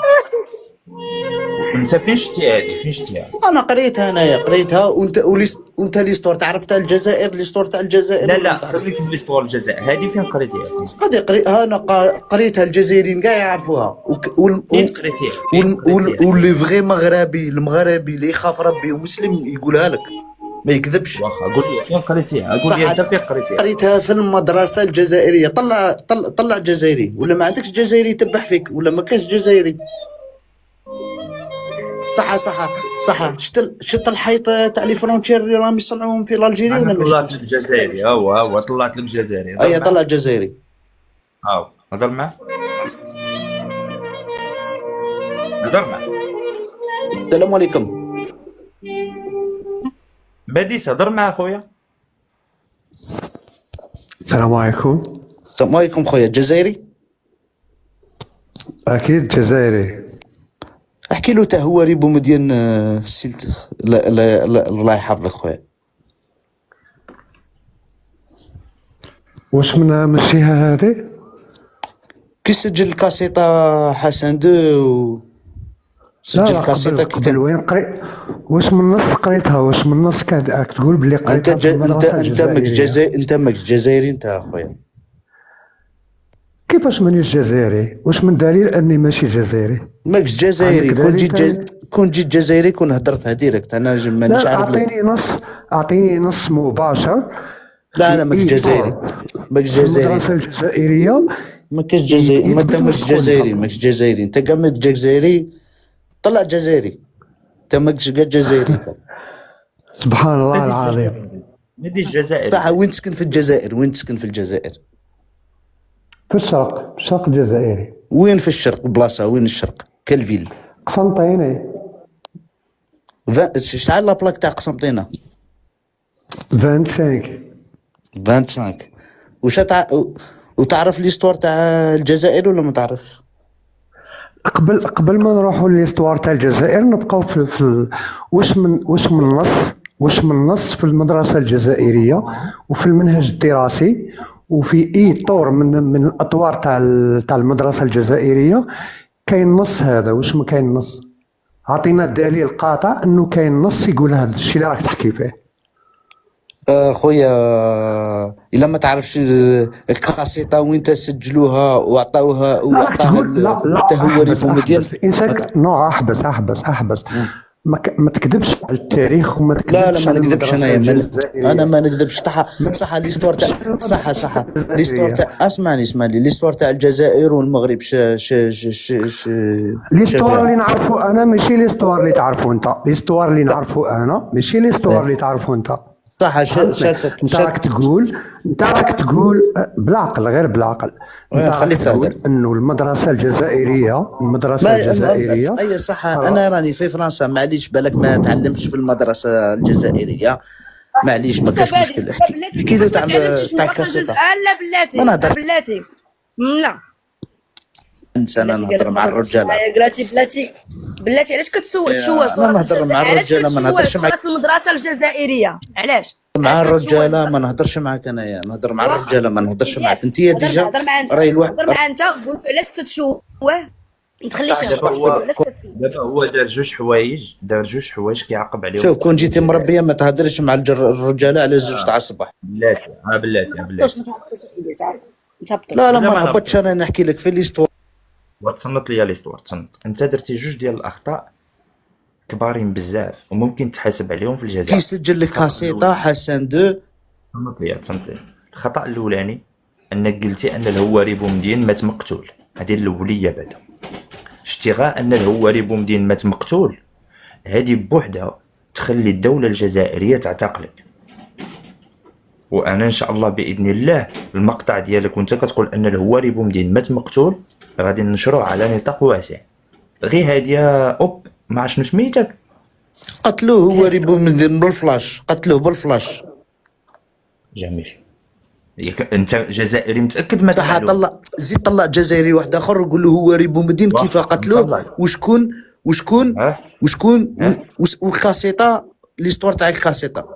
انت فين شتيها؟ انا قريتها وانت ليستور تعرف تاع الجزائر. ليستور تاع الجزائر لا خليك ليستور الجزائر هذه فين قريتيها؟ هذه انا قريتها الجزائريين كاع يعرفوها. واللي فغي مغربي المغربي اللي يخاف ربي ومسلم يقولها لك ما يكذبش. واخا قول لي فين قريتيها؟ قول لي انت فين قريتيها؟ قريتها في المدرسه الجزائريه. طلع جزائري ولا ما عندكش جزائري يتبح فيك ولا ما كاش جزائري. صح. شت الحيط تاع لي فرونتير اللي راهم يصنعوهم في الجيري ولا ماشي؟ طلعت لك جزائري. هو طلعت لك جزائري. اي طلع جزائري. هضر معاه. السلام عليكم. بديس هضر معاه خويا. السلام عليكم. السلام عليكم خويا. جزائري؟ اكيد جزائري. احكي له تا هو ريبو مديان السلت. لا الله يحفظك خويا. واش من مشيها هذه؟ كي سجل الكاسيطه حسن دو سجل الكاسيطه قبل وين قريت؟ واش من النص قريتها؟ واش من النص تقول بلي قريتها؟ انت ماك جزائري انت خويا. كيفاش مانيش جزائري؟ واش من دليل اني ماشي جزائري؟ ماكش جزائري. عندك كون جيت جزائري كون هدرتها ديريكت. انا مانيش لا، عارف لك. اعطيني نص مباشر. لا انا ماكش جزائري. ماكش جزائري. المدرسة الجزائرية ماكش جزائري. ما انت ماكش جزائري. ماكش جزائري. انت كاع ماك جزائري. طلع جزائري. انت ماكش كاع جزائري. سبحان الله العظيم. ما ديش جزائر. صح. وين تسكن في الجزائر؟ وين تسكن في الجزائر؟ في الشرق الجزائري. وين في الشرق؟ بلاصه وين الشرق؟ كالفيل. قسنطينة. شحال لابلاك تاع قسنطينه؟ 25. وش وتعرف ليستوار تاع الجزائر ولا ما تعرفش؟ قبل ما نروحوا ليستوار تاع الجزائر نبقاو في واش من نص في المدرسة الجزائرية وفي المنهج الدراسي وفي اي طور من الاطوار تاع المدرسة الجزائرية كاين نص هذا. واش ما كاين نص؟ عطينا دليل قاطع انه كاين نص يقول هذا الشيء اللي راك تحكي فيه. خويا الا ما تعرفش الكاسيطه وين تسجلوها وعطاوها التهوري بومدين. الانسان نوع احبس ما تكذبش على التاريخ وما تكذبش. لا ما نكذبش انا ما نكذبش. صح ليستوار تاع صح ليستوار تاع اسمعني ليستوار تاع الجزائر والمغرب ليستوار اللي نعرفو انا ماشي ليستوار اللي تعرفو انت. ليستوار اللي نعرفو انا ماشي ليستوار اللي تعرفو انت. صح. انت راك تقول بالعقل، غير بالعقل. خليك تهدر انه المدرسه الجزائريه اي صح. انا راني في فرنسا معليش بالك ما تعلمتش في المدرسه الجزائريه معليش ما كاش مشكل. احكي له تاع الكاسيطه. لا بلاتي لا انا نهضر مع الرجاله. بلاتي علاش تشوه انا نهضر مع الرجاله ما نهضرش معاك في المدرسه الجزائريه. علاش مع الرجاله ما نهضرش معاك. انايا نهضر مع الرجاله ما نهضرش معاك. انت ديجا راهي الواحد هضر مع انت قول علاش تتشوه ما تخليش. دابا هو دار جوج حوايج كيعاقب عليهم. شوف كون جيتي مربيه ما تهضرش مع الرجاله على 2 تاع الصباح. بلاتي ما تهبطوش لا ما هبطش. انا نحكي لك في ليستوار. وتصنت ليا ليستوار. انت درتي جوج ديال الاخطاء كبارين بزاف وممكن تحاسب عليهم في الجزائر. كي سجل لك كاسيطه حسن 2. تصنت لي الخطا الاولاني انك قلتي ان الهواري بومدين مات مقتول. هذه الاوليه بعدا. اشتغاء ان الهواري بومدين مات مقتول هذه بوحدها تخلي الدوله الجزائريه تعتقلك. وانا ان شاء الله باذن الله المقطع ديالك وانت كتقول ان الهواري بومدين مات مقتول غادي ننشروه على نطاق واسع. غير هادي اوب ما شنو سميتك قتلوه هواري بومدين بالفلاش. قتلوه بالفلاش. جميل. انت جزائري متاكد ما صح. زيد طلع جزائري واحد اخر وقول له هواري بومدين كيف قتلوه وشكون والكاسيطه ليستوار تاع الكاسيطه.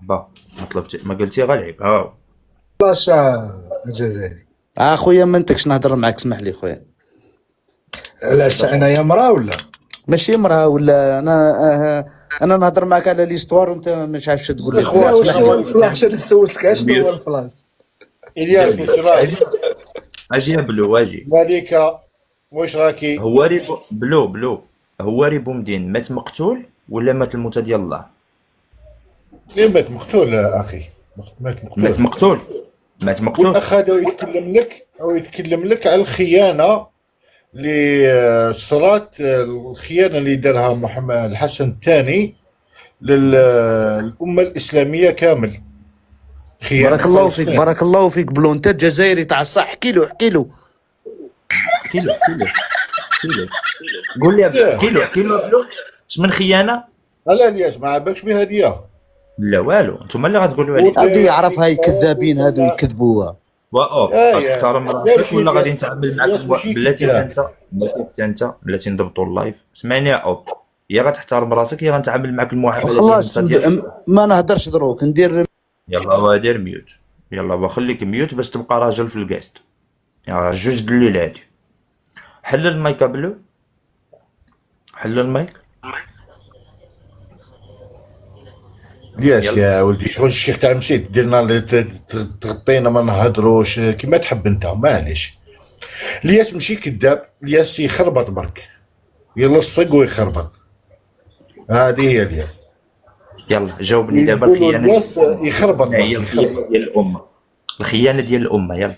با ما طلبتي ما قلتي غالعيب. ها فلاش الجزائري. خويا ما انتكش نهضر معاك. اسمح لي خويا. علاش انا يا مراه ولا ماشي مراه ولا انا نهضر معاك على ليستوار وانت مش عارف شنو تقول لي. خويا واش هو الفلاش؟ انا سولتك شنو هو الفلاش. الياس واش اجي بلو اجي ماليكا واش راكي؟ هواري بلو هواري بومدين مات مقتول ولا مات الموتة ديال الله؟ مات مقتول اخي. مات مقتول. والاخ هذا يتكلم لك على الخيانه اللي صارت. الخيانه اللي دارها محمد الحسن الثاني للامه الاسلاميه كامل. بارك الله فيك بلو. انت الجزائري تاع الصح. احكي له قول لي احكي له بلو اش من خيانه. لا الياس ما عباكش بهديه. لا والو انتم اللي غتقولوا عليه. غادي يعرف هاي الكذابين هادو يكذبوها. تحترم راسك ولا غادي نتعامل معك بلاتي نضبطوا اللايف. اسمعني يا اوب يا غتحترم راسك يا غنتعامل معك المعامله خلاص ما نهضرش دروك ندير. يلا دير ميوت. يلا وخليك ميوت باش تبقى راجل في الكاست. يا جوج د الليل هادي. حل المايك بلو. حل المايك. الياس يلا. يا ولدي شغل الشيخ تاع مشيت ديرنا تغطينا ما نهضروش كيما تحب انت معليش. الياس ماشي كذاب، الياس يخربط برك، يلصق ويخربط، هذه هي الياس. يلا جاوبني دابا. يقولوا الخيانه الياس يخربط برك، هي الخيانه ديال الامه، الخيانه ديال الامه. يلا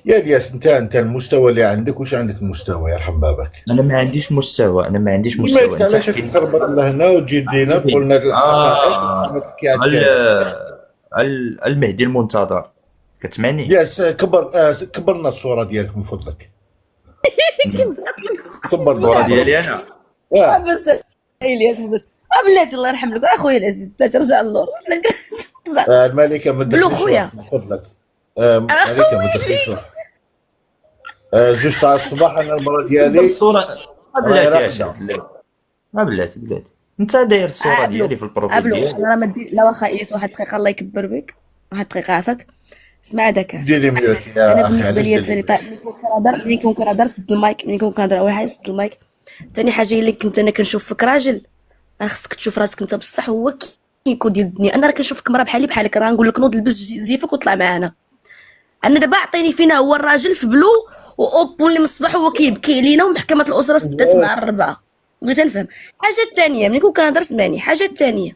يا الياس انت المستوى اللي عندك، واش عندك المستوى يرحم بابك؟ انا ما عنديش مستوى، انا ما عنديش مستوى. مالك علاش تخربط لهنا وتجي لينا تقول لنا الحقائق تحكي على المهدي المنتظر، كتسمعني؟ الياس كبرنا الصوره ديالك من فضلك. كبر الصوره ديالي انا. بس الياس بس بلاتي الله يرحم لك اخويا العزيز، بلاتي رجع اللور الملكه ما بلو تدخلش خويا. من فضلك. ملكه ما تدخلش. جوج تاع الصباح انا المره ديالي الصوره بلاتي ما بلاتي انت داير الصوره ديالي في البروفيل ديالي. انا راه ما دير لا واخا الياس واحد الدقيقه الله يكبر بك، واحد الدقيقه عافاك. اسمع داك ديري ميوت يا انا اخي. بالنسبه لي ثاني ملي كنكون كنهضر سد المايك، ملي كنكون كنهضر اول حاجه سد المايك. ثاني حاجه اللي كنت انا كنشوف فيك راجل، راه خصك تشوف راسك انت بصح هو كيكون ديال الدنيا. انا راه كنشوفك مرا بحالك، راه نقول لك نوض لبس زيفك وطلع معانا. انا دابا عطيني فينا هو الراجل في بلو واوبو اللي من الصباح هو كيبكي علينا ومحكمه الاسره سدات مع الربعه. بغيت نفهم حاجه الثانيه ملي كون كنهضر سمعني. حاجه الثانيه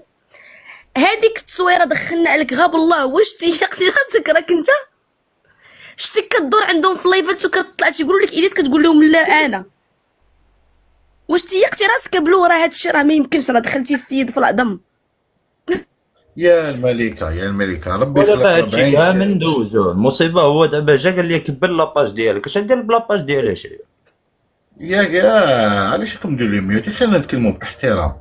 هذيك التصويره دخلنا عليك غاب الله، واش تيقتي راسك راك انت شتي كدور عندهم في لايفات وكتطلع تيقولوا لك الياس كتقول لهم لا انا واش تيقتي راسك بلو؟ راه هادشي راه ما يمكنش، راه دخلتي السيد في العظم. يا الملكه ربي ودابا يخلق هادشي كامل ندوزوه. المصيبه هو دابا جا قال لي كبر لاباج ديالك، اش ندير بلاباج ديالي؟ اش يا علاش راكم ديروا لي ميوت؟ خلينا نتكلموا باحترام.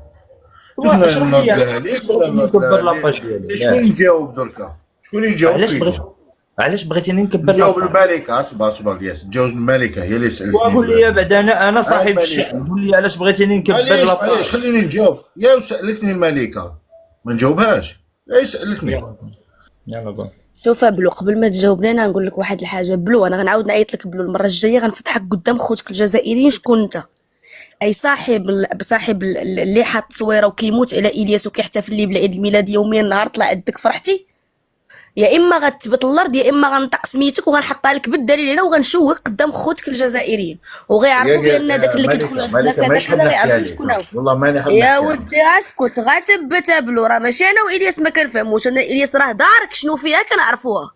نردها ليك ولا نردها ليك؟ شكون يجاوب دركا؟ شكون يجاوب؟ علاش بغيتيني نكبر نجاوب الملكه. اصبر الياس، نجاوب الملكه هي اللي سالتني. وقول لي بعدا انا صاحب الشأن، قول لي علاش بغيتيني نكبر لاباج؟ علاش خليني نجاوب. يا سالتني الملكه ما نجاوبهاش، اي سالتني. يلا قول. شوف بلو قبل ما تجاوبني انا نقول لك واحد الحاجه بلو. انا غنعاود نعيط لك بلو المره الجايه، غنفتحك قدام خوتك الجزائريين شكون انت. اي صاحب اللي حاط تصويره وكيموت على الياس وكيحتفل ليه بالعيد الميلاد يوميا نهار طلع عندك فرحتي، يا اما غتثبت الارض يا اما غنطق سميتك وغنحطها لك بالدليل هنا وغنشوق قدام خوتك الجزائريين وغيعرفوا بان داك اللي كيدخل عندنا كذا غيعرفوا شكون هو. والله ماني حاب يا ودي اسكت غتبت بلو. راه ماشي انا والياس ما كنفهموش، انا الياس راه دارك شنو فيها كنعرفوها.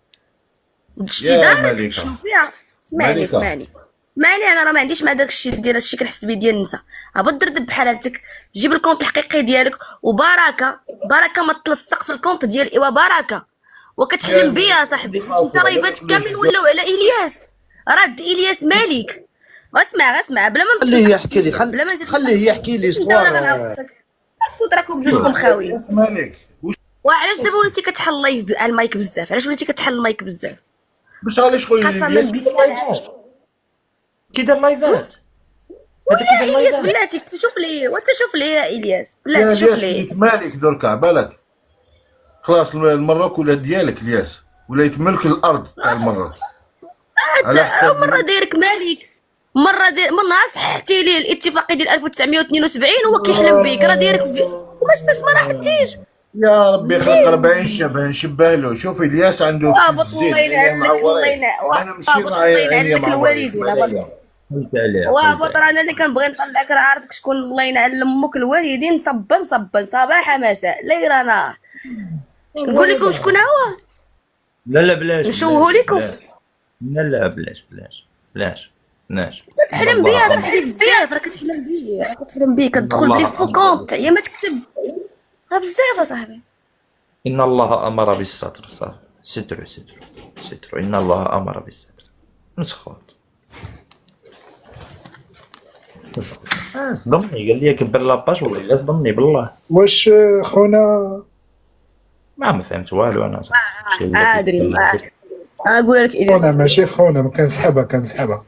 شتي دارك شنو فيها. اسمعني انا راه ما عنديش مع داك الشيء ديال هادشي كنحس بيه ديال النساء. هبط دردب بحال هاتك، جيب الكونت الحقيقي ديالك وبركه ما تلصق في الكونت ديال ايوا بركه وكتحلم بيا صاحبي. انت رايفات كاملين ولاو على الياس، راد الياس مالك. اسمع بلا ما خليه يحكي لي، خليه يحكي لي استوار. اسكت راكم بجوجكم خاويين. مالك وعلاش دابا وليتي كتحل لايف على المايك بزاف؟ علاش وليتي كتحل المايك بزاف؟ باش علاش خويا قسما بالله كي دار لايفات ولا الياس بلاتي تشوف لي وتشوف لي يا الياس بلاتي شوف لي مالك دركا بالك خلاص المراك ولا ديالك الياس ولا يتملك الارض تاع المراك. مره دايرك مالك، مره داير من نهار صححتي ليه الاتفاقيه ديال 1972 هو كيحلم بيك. راه دايرك باش ما راحتيش. يا ربي خلق 40 شبه نشبه له. شوفي الياس عنده في الزين انا ماشي راعي الوالدين وابط. انا اللي كنبغي نطلعك راه عارفك شكون. الله ينعل امك الوالدين صبا صباح مساء ليل نهار. نقول لكم شكون هو؟ لا بلاش نشوهو لكم. لا بلاش كتحلم بيا صاحبي بزاف. راه كتحلم بيا كتدخل بلي فو كونت يا ما تكتب راه بزاف اصاحبي. ان الله امر بالستر. صافي ستر ان الله امر بالستر. نسخوت صدمني قال لي كبر لاباج والله الا صدمني بالله. واش خونا ما فهمت والو انا صاحبي. ادري اقول لك الياس خونا ماشي خونا ما كنسحبها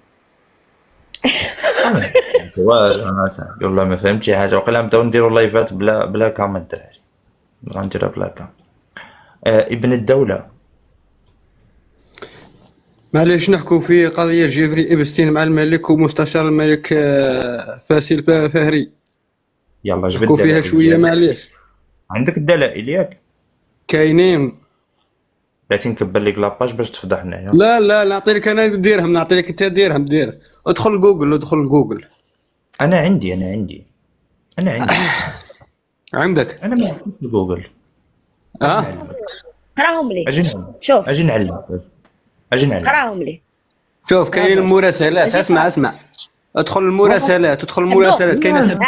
انا والله ما فهمت شي حاجه. وقيلا نبداو نديرو لايفات بلا كامل الدراري، غنديرها بلا كامل. ابن الدوله معليش نحكوا في قضية جيفري إبستين مع الملك ومستشار الملك فاسل فهري. يلا جبد نحكوا فيها شوية معليش. عندك الدلائل ياك؟ كاينين. بلاتي نكبر لك لاباج باش تفضح هنايا. لا نعطي لك انا ديرهم، نعطي لك انت ديرهم. ادخل جوجل. انا عندي عندك. انا ما عنديش جوجل. قراهم لي. شوف اجي نعلم. قراهم لي. شوف كاين المراسلات. اسمع ادخل المراسلات كاينه.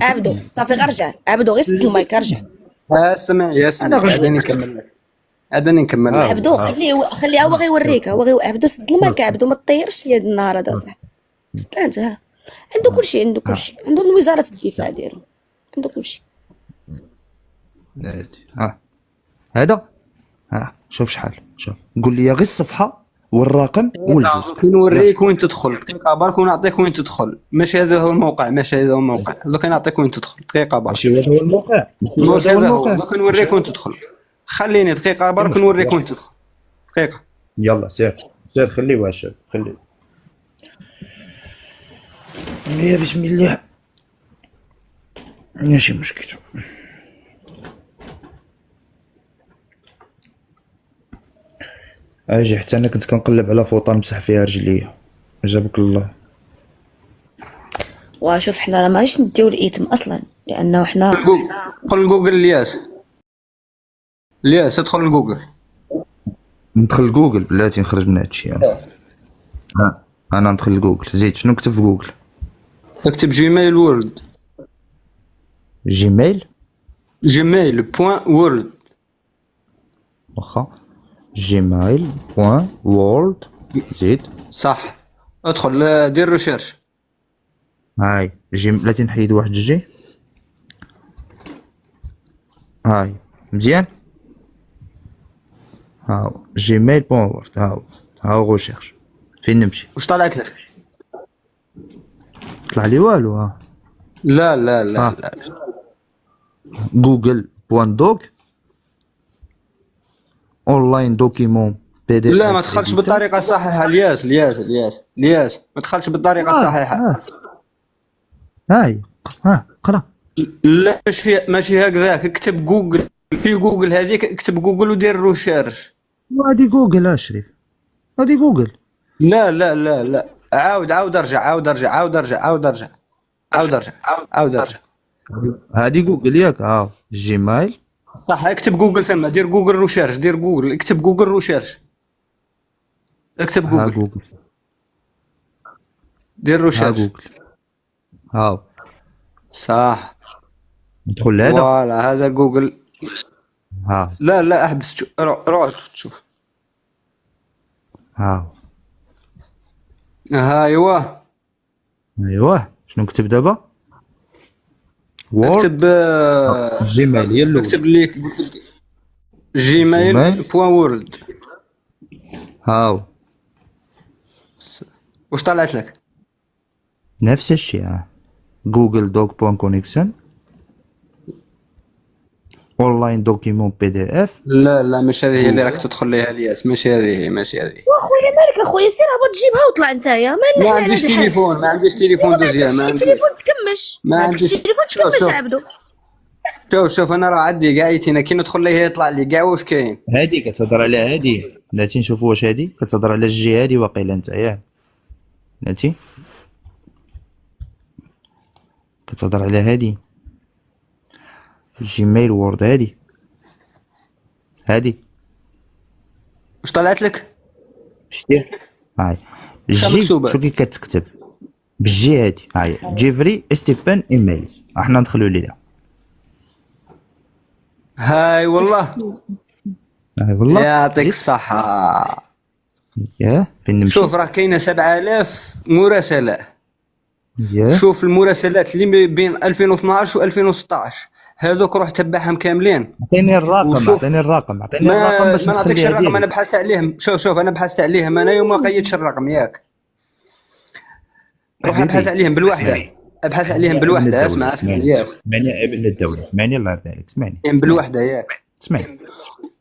عبدو صافي غير رجع. عبدو غير سد المايك رجع. اسمع عادني نكمل. عبدو خليه هو غيوريك. عبدو سد المايك. عبدو ما تطيرش ليا النهار هذا صح. سد انت. عنده كل شيء. عنده من وزاره الدفاع ديالو. عنده كل شيء. هذا شوف شحال. شوف قول لي غير الصفحه والرقم والجزء. كنوريك وين تدخل دقيقه برك ونعطيك وين تدخل. ماشي هذا هو الموقع. دوك نعطيك وين تدخل دقيقه برك. ماشي هذا هو الموقع. دوك نوريك وين تدخل. خليني دقيقه برك نوريك وين تدخل. دقيقه. يلا سير خليه واش خليه. يا بسم الله. ماشي مشكل. اجي حتى انا كنت كنقلب على فوطه نمسح فيها رجليا. جابك الله. وشوف حنا راه ماغاديش نديو الاثم اصلا لانه حنا. قل جوجل الياس ادخل لجوجل. ندخل لجوجل بلاتي نخرج من هادشي انا ندخل لجوجل. زيد شنو نكتب في جوجل؟ اكتب جيميل وورد. gmail.world. واخا gmail.world. زيد صح. ادخل دير ريشيرش. هاي بلاتي نحيد واحد جي. هاي مزيان. هاو gmail.world. هاو ريشيرش. فين نمشي؟ واش طلعت لك؟ طلع لي والو. لا google.doc اونلاين دوكيمون بي دي. لا ما تدخلش بالطريقه الصحيحه. الياس ما تدخلش بالطريقه الصحيحه. هاي قرا. لا ماشي هكذاك. اكتب جوجل في جوجل هذيك. اكتب جوجل ودير ريشيرش. هادي جوجل اشرف. هادي جوجل. لا عاود ارجع. هادي جوجل ياك. جيميل صح. اكتب جوجل ثم دير جوجل ريشيرش. اكتب جوجل ريشيرش. اكتب جوجل. دير ريشيرش. جوجل. هاو صح. ندخل لهذا. فوالا هذا جوجل. لا احبس. روح تشوف. هاو ايوه شنو نكتب دابا؟ اكتب جيميل يلو. اكتب ليك gmail.world. هاو واش طلعت لك؟ نفس الشيء. جوجل دوك بوان كونيكسيون اونلاين دوكيمون بي دي اف. لا مش هذه اللي راك تدخل ليها الياس. ماشي هذه. واخويا مالك اخويا سير هبط جيبها وطلع نتايا. ما عنديش تليفون. دوزيام. ما عنديش تليفون تكمش. ما عنديش تليفون تكمش عبدو. شوف انا راه عندي قاعيتينا كي ندخل ليه يطلع لي كاع واش كاين. هادي كتهضر على هادي. بلاتي نشوفوا واش هادي كتهضر على الجي هادي. واقيلا انت ياك بلاتي كتهضر على هادي جيميل وورد. هادي واش طلعت لك؟ شتي هاي جي. شو كي كتكتب بالجي هادي. هاي جيفري ستيبان ايميلز. احنا ندخلوا ليها. هاي والله يعطيك الصحة. فين نمشي؟ شوف راه كاينه 7000 مراسلة. شوف المراسلات اللي بين 2012 و 2016 هذوك روح تبعهم كاملين. اعطيني الرقم باش ما نعطيكش الرقم. انا بحثت عليهم. شوف انا بحثت عليهم انا وما قيدتش الرقم ياك. روح ابحث عليهم بالوحده. اسمع ياك. اسمعني يا ابن الدولة. اسمعني الله يرضى عليك. اسمعني بالوحده ياك. اسمعني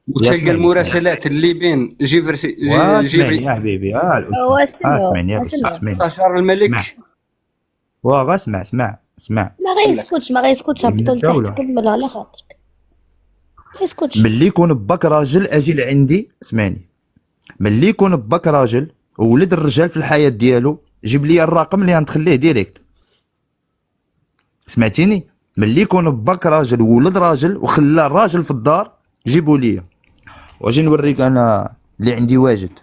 وتلقى المراسلات اللي بين جيفري يا حبيبي. اسمعني يا مستشار الملك. واه اسمع اسمع ما غيسكتش هبطوا لتحت الدولة. كمل على خاطرك ما يسكتش. ملي يكون باك راجل اجي لعندي، اسمعني، ملي يكون باك راجل وولد الرجال في الحياه ديالو، جيب لي الرقم اللي غندخليه ديريكت. سمعتيني؟ ملي يكون باك راجل وولد راجل وخلى الراجل في الدار، جيبوا لي واجي نوريك انا اللي عندي واجد.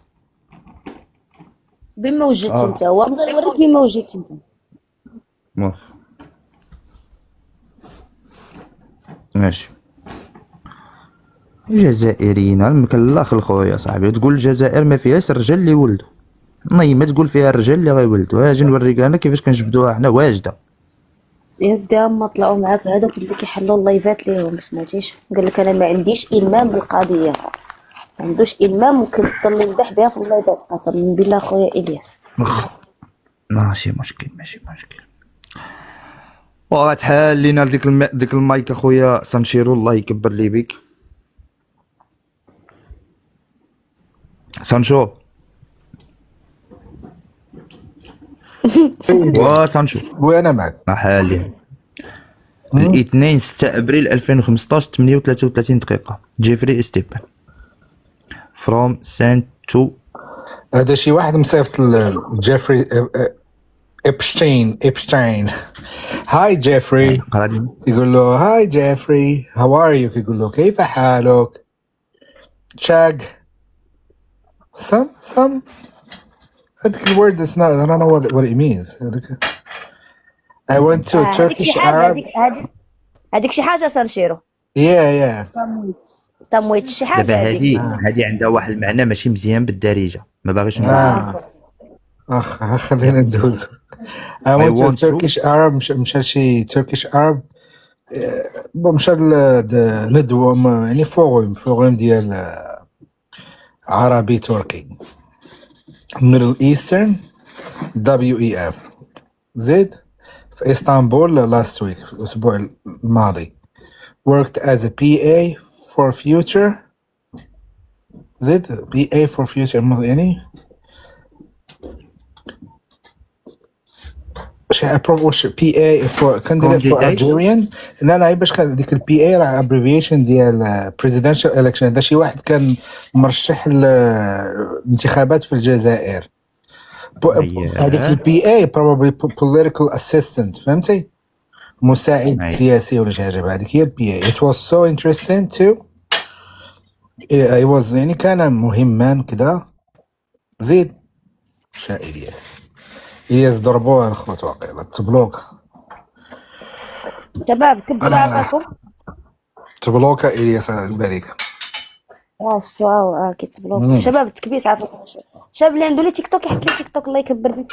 بما وجدت انت هو بغا يوريك بما وجدت انت. ماشي. الجزائريين المكلاخ الخويا صاحبي، تقول الجزائر ما فيهاش الرجال اللي ولدوا، ما تقول فيها الرجال اللي غيولدوا. اجي نوريك انا كيفاش كنجبدوها حنا واجده. يبدا هما طلعوا معاك هذوك اللي كيحلوا اللايفات ليهم، ما سمعتيش؟ قال لك انا ما عنديش المام بالقضيه، ما عندوش المام وكنضل يذبح بها في اللايفات. قسما بالله خويا الياس ماشي مشكل. وغتحال لينا ديك المايك اخويا سانشيرو، الله يكبر لي بك. سانشو سانشو وانا معك. حاليا الاثنين 6 ابريل 2015 38 دقيقة. جيفري استيبان فروم سانت تو. هذا شي واحد مصيفط جيفري إبشتين. هاي جيفري، يقول له هاي جيفري هاو ار يو، يقول له كيف حالك؟ شاج some هذيك الورد is not I don't know what it means. I went to Turkish Arab. هذيك شي حاجه سانشيرو. yeah سامويتش شي حاجه. دابا هذه عندها واحد المعنى ماشي مزيان بالدارجة، ما باغيش خلينا ندوز. I went to Turkish Arab. مشى شي Turkish Arab، مشى ندوة يعني فوروم ديال عربي تركي Middle Eastern WEF زيد في اسطنبول last week في الأسبوع الماضي. worked as a PA for future زيد PA for future يعني وش PA for candidate for Algerian. لا باش كان ديك PA راه abbreviation ديال presidential election. هذا شي واحد كان مرشح للانتخابات في الجزائر. هذيك PA probably political assistant، فهمتي؟ مساعد سياسي ولا شي حاجه. هذيك هي PA. It was so interesting too. it was يعني كان مهما كذا. زيد شا إلياس ضربوها الخوت واقيلا تبلوك. شباب كبوا صافاكم تبلوكا إلياس البريكة. شو كيتبلوك شباب تكبيس عافاكم. شاب اللي عنده لي تيك توك يحط لي تيك توك الله يكبر بك.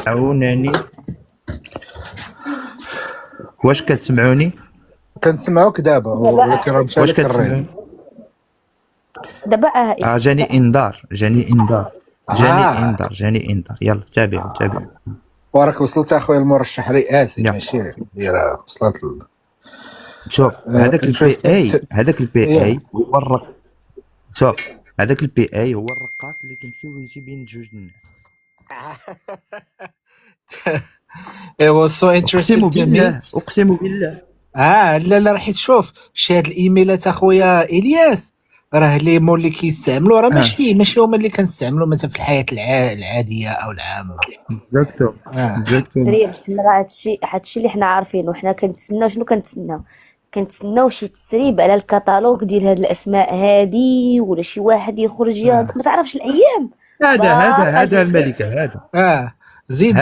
عاوناني. واش كتسمعوني؟ كنسمعوك دابا ولكن راه مشى لك الريد دابا. جاني انذار يلا تابعوا. وراك وصلت اخويا المرشح الرئاسي ماشي دايره وصلت شوف هذاك البي اي هو الرقاص. شوف هذاك البي اي هو الرقاص اللي كيمشي ويجي بين جوج الناس. It was so interesting. اقسم بالله. لا راح تشوف شي هاد الايميلات اخويا الياس راه لي مول اللي كيستعملوا راه ماشي هما اللي كنستعملوا مثلا في الحياه العاديه او العامه. اكزاكتو دريب حنا هادشي اللي حنا عارفينه. حنا كنتسناو شنو كنتسناو شي تسريب على الكتالوج ديال هاد الاسماء هادي ولا شي واحد يخرج ما تعرفش الايام. هذا الملكه هذا زيد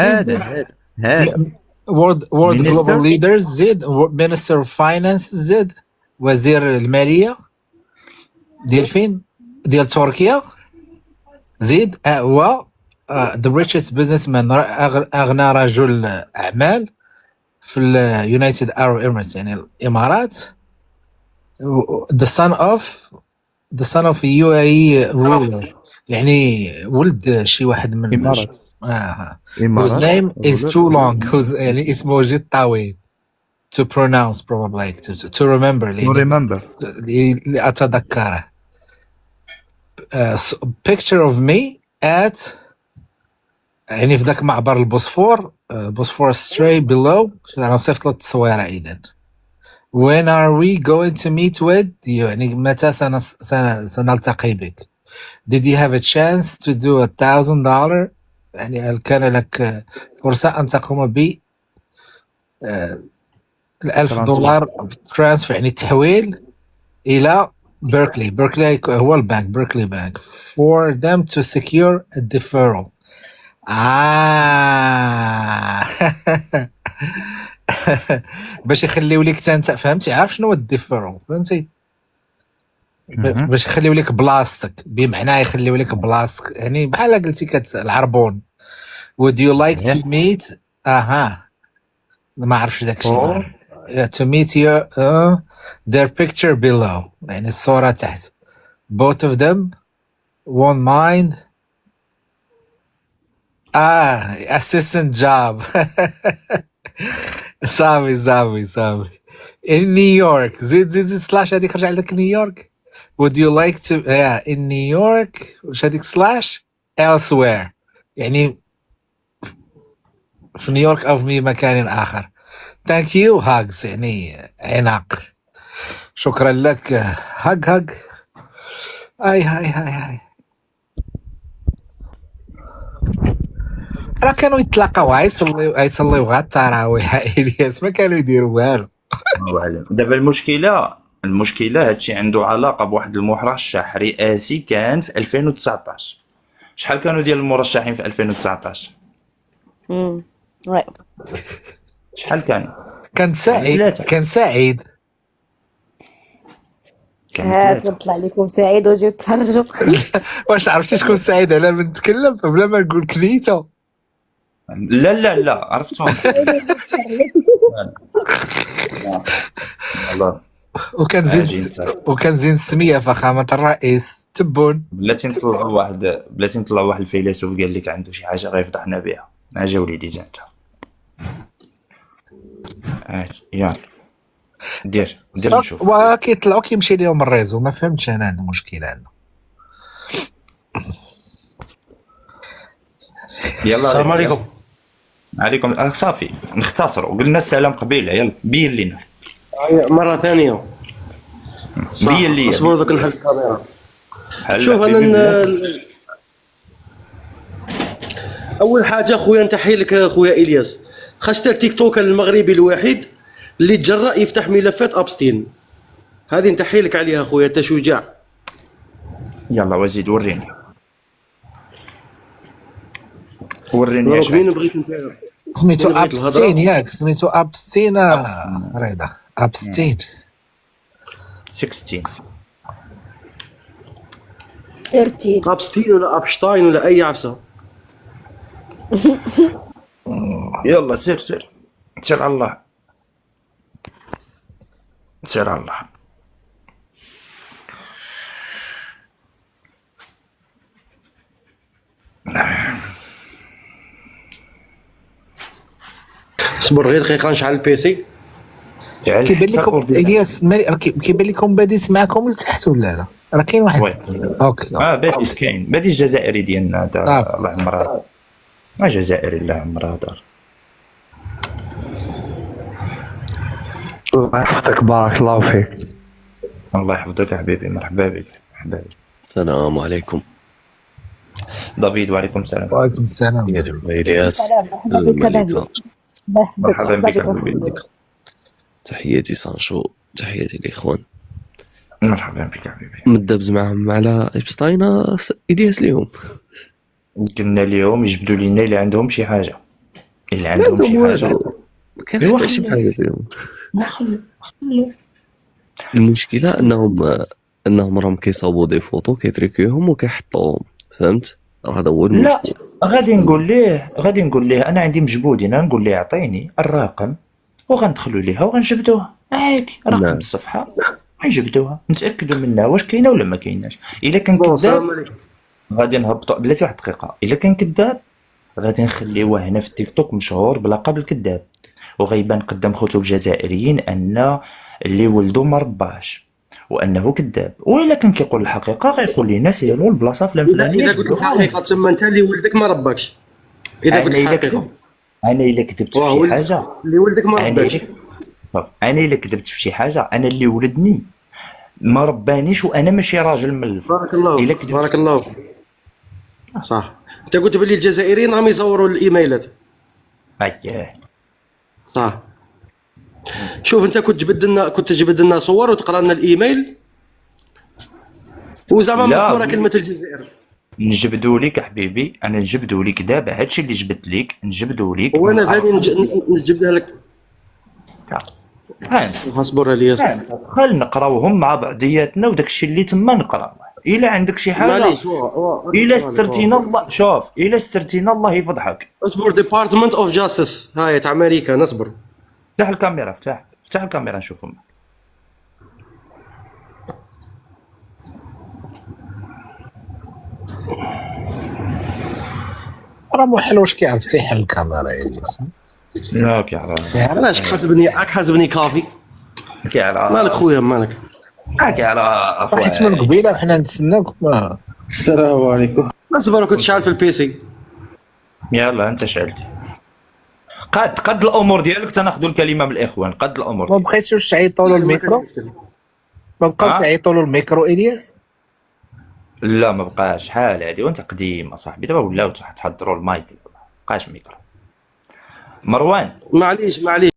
World Global Leaders زيد Minister of Finance زيد وزير المالية ديال فين؟ ديال تركيا زيد هو the richest businessman أغنى رجل أعمال في United Arab Emirates يعني الإمارات. the son of UAE ruler يعني ولد شي واحد من الإمارات. whose name is too long يعني اسمه جد طويل to pronounce probably to remember لأتذكره. picture of me at يعني في ذاك معبر البوسفور بوسفور ستري بيلو. انا وصفت له التصويره اذا. When are we going to meet with you؟ يعني متى سنلتقي بك. Did you have a chance to do $1,000؟ يعني هل كان لك فرصة أن تقوم ب $1,000 ترانسفير، يعني التحويل إلى بيركلي. بيركلي هو البنك، بيركلي بانك. For them to secure a deferral. باش يخليو لك انت، فهمتي؟ عارف شنو هو الديفيرال؟ فهمتي؟ باش يخليو لك بلاصتك، بمعنى يخليو لك بلاصتك، يعني بحال قلتي العربون. would you like to meet ما عرفتش داك الشيء. to meet your their picture below، يعني الصورة تحت. both of them won't mind assistant job. صافي in New York. زيد سلاش هذيك، رجع لك نيويورك. would you like to in New York واش هذيك سلاش elsewhere، يعني في نيويورك او في مكان اخر. thank you hugs، يعني عناق. شكرا لك هاج. هاي راه كانوا يتلاقاو يصليو غا التراويح الياس، ما كانوا يديروا والو. دابا المشكله هادشي عنده علاقه بواحد المرشح رئاسي كان في 2019. شحال كانوا ديال المرشحين في 2019؟ شحال كانوا؟ كان سعيد طلع لكم سعيد وجيو تفرجوا. واش عرفتي شكون سعيد على من نتكلم بلا ما نقول كنيته؟ لا عرفتهم. الله. وكان زين السميه فخامه الرئيس تبون. بلاتي نطلعوا واحد الفيلسوف قال لك عنده شي حاجه غيفضحنا بها. اجا وليدي جا انت. يلا دير نشوف. وكيطلعوا كيمشي لهم الريزو، ما فهمتش انا هذا المشكله عندنا. يلا السلام عليكم. عليكم صافي نختصروا، قلنا السلام قبيله. يلا بين لينا مره ثانيه. بين لي اصبر دوك نحل الكاميرا. شوف انا اول حاجه خويا نتحي لك خويا الياس، خاصة التيك توك المغربي الوحيد اللي تجرأ يفتح ملفات ابستين. هذه نتحي لك عليها خويا، انت شجاع. يلا وزيد وريني وين بغيت انت. سميتو ابستين ياك؟ سميتو ابستين رضا؟ ابستين 16 13 ابستين ولا ابشتاين ولا اي عفسه. يلا سير على الله. سير على الله. اصبر غير دقيقه نشعل البيسي. كيبان لكم الياس كيبان لكم باديس معكم لتحت ولا لا؟ راه كاين واحد اوكي باديس كاين باديس الجزائري ديالنا هذا. الله يعمرها جزائري، الله يعمرها دار. الله يحفظك، بارك الله فيك. الله يحفظك يا حبيبي. مرحبا بك. السلام عليكم دافيد. وعليكم السلام. وعليكم السلام الياس. مرحبا بك حبيبي. تحياتي سانشو، تحياتي الاخوان. مرحبا بك حبيبي. مدابز معهم على إبشتاين الياس اليوم. قلنا اليوم يجبدوا لنا اللي عندهم شي حاجه. اللي عندهم شي حاجه ما كان حتى شي حاجه فيهم. المشكله انهم راهم كيصاوبوا دي فوتو كيتريكيوهم وكيحطوهم، فهمت؟ راه هذا هو المشكل. لا غادي نقول ليه انا عندي مجبودين، نقول ليه اعطيني الرقم وغندخلوا ليها وغنجبدوها عادي. رقم الصفحه غنجبدوها، نتاكدوا منها واش كاينه ولا ما كايناش. الا كان كذاب غادي نهبطوا. بلاتي واحد الدقيقه، الا كان كذاب غادي نخليوه هنا في التيك توك مشهور بلقب الكذاب، وغيبان قدام خوتو الجزائريين ان اللي ولدو ما رباش وانه كذاب. والا كان كيقول الحقيقه غيقول لنا سيروا البلاصه فلان فلانيه. الا قلت الحقيقه تما انت اللي ولدك ما رباكش. اذا قلت انا الا الحقيقه. كذبت، انا الا كذبت في واه شي ولد- حاجه، اللي ولدك ما انا رباش. الا شوف انا الا كذبت في شي حاجه، انا اللي ولدني ما ربانيش وانا ماشي راجل من الفوق. بارك الله الا فيك، كذبت بارك الله فيك. صح. انت قلت باللي الجزائريين راهم يزوروا الايميلات. اييه صح. شوف انت كنت تجبد لنا صور وتقرا لنا الايميل وزعما لا، مذكوره كلمه الجزائر. نجبدو ليك حبيبي، انا نجبدو ليك دابا هادشي اللي جبت ليك نجبدو ليك وانا ثاني نجبدها لك. هانت اصبر الياس. خل نقراوهم مع بعضياتنا وداكشي اللي تما نقراوه. الا عندك شي حاجه، معليش الا سترتينا الله، شوف الا سترتينا الله يفضحك. اصبر. ديبارتمنت اوف جاستس هاي تاع امريكا. نصبر. افتح الكاميرا، افتح الكاميرا نشوفهم. راه مو حلو واش كيعرف تيحل الكاميرا يا الياس. لا كيعرف علاش حاسبني كافي؟ كيعرف مالك خويا مالك؟ كيعرف حيت من قبيله وحنا نتسناك ما. السلام عليكم. اصبر كنت شعل في البيسي. يلا انت شعلتي. قد الامور ديالك تناخذوا الكلمه من الاخوان. قد الامور ما بقيتوش تعيطوا له الميكرو؟ ما بقاوش يعيطوا له الميكرو الياس؟ لا ما بقاش. شحال هادي وانت قديم اصاحبي، دابا ولاو تحضروا المايك، دابا بقاش ميكرو. مروان معليش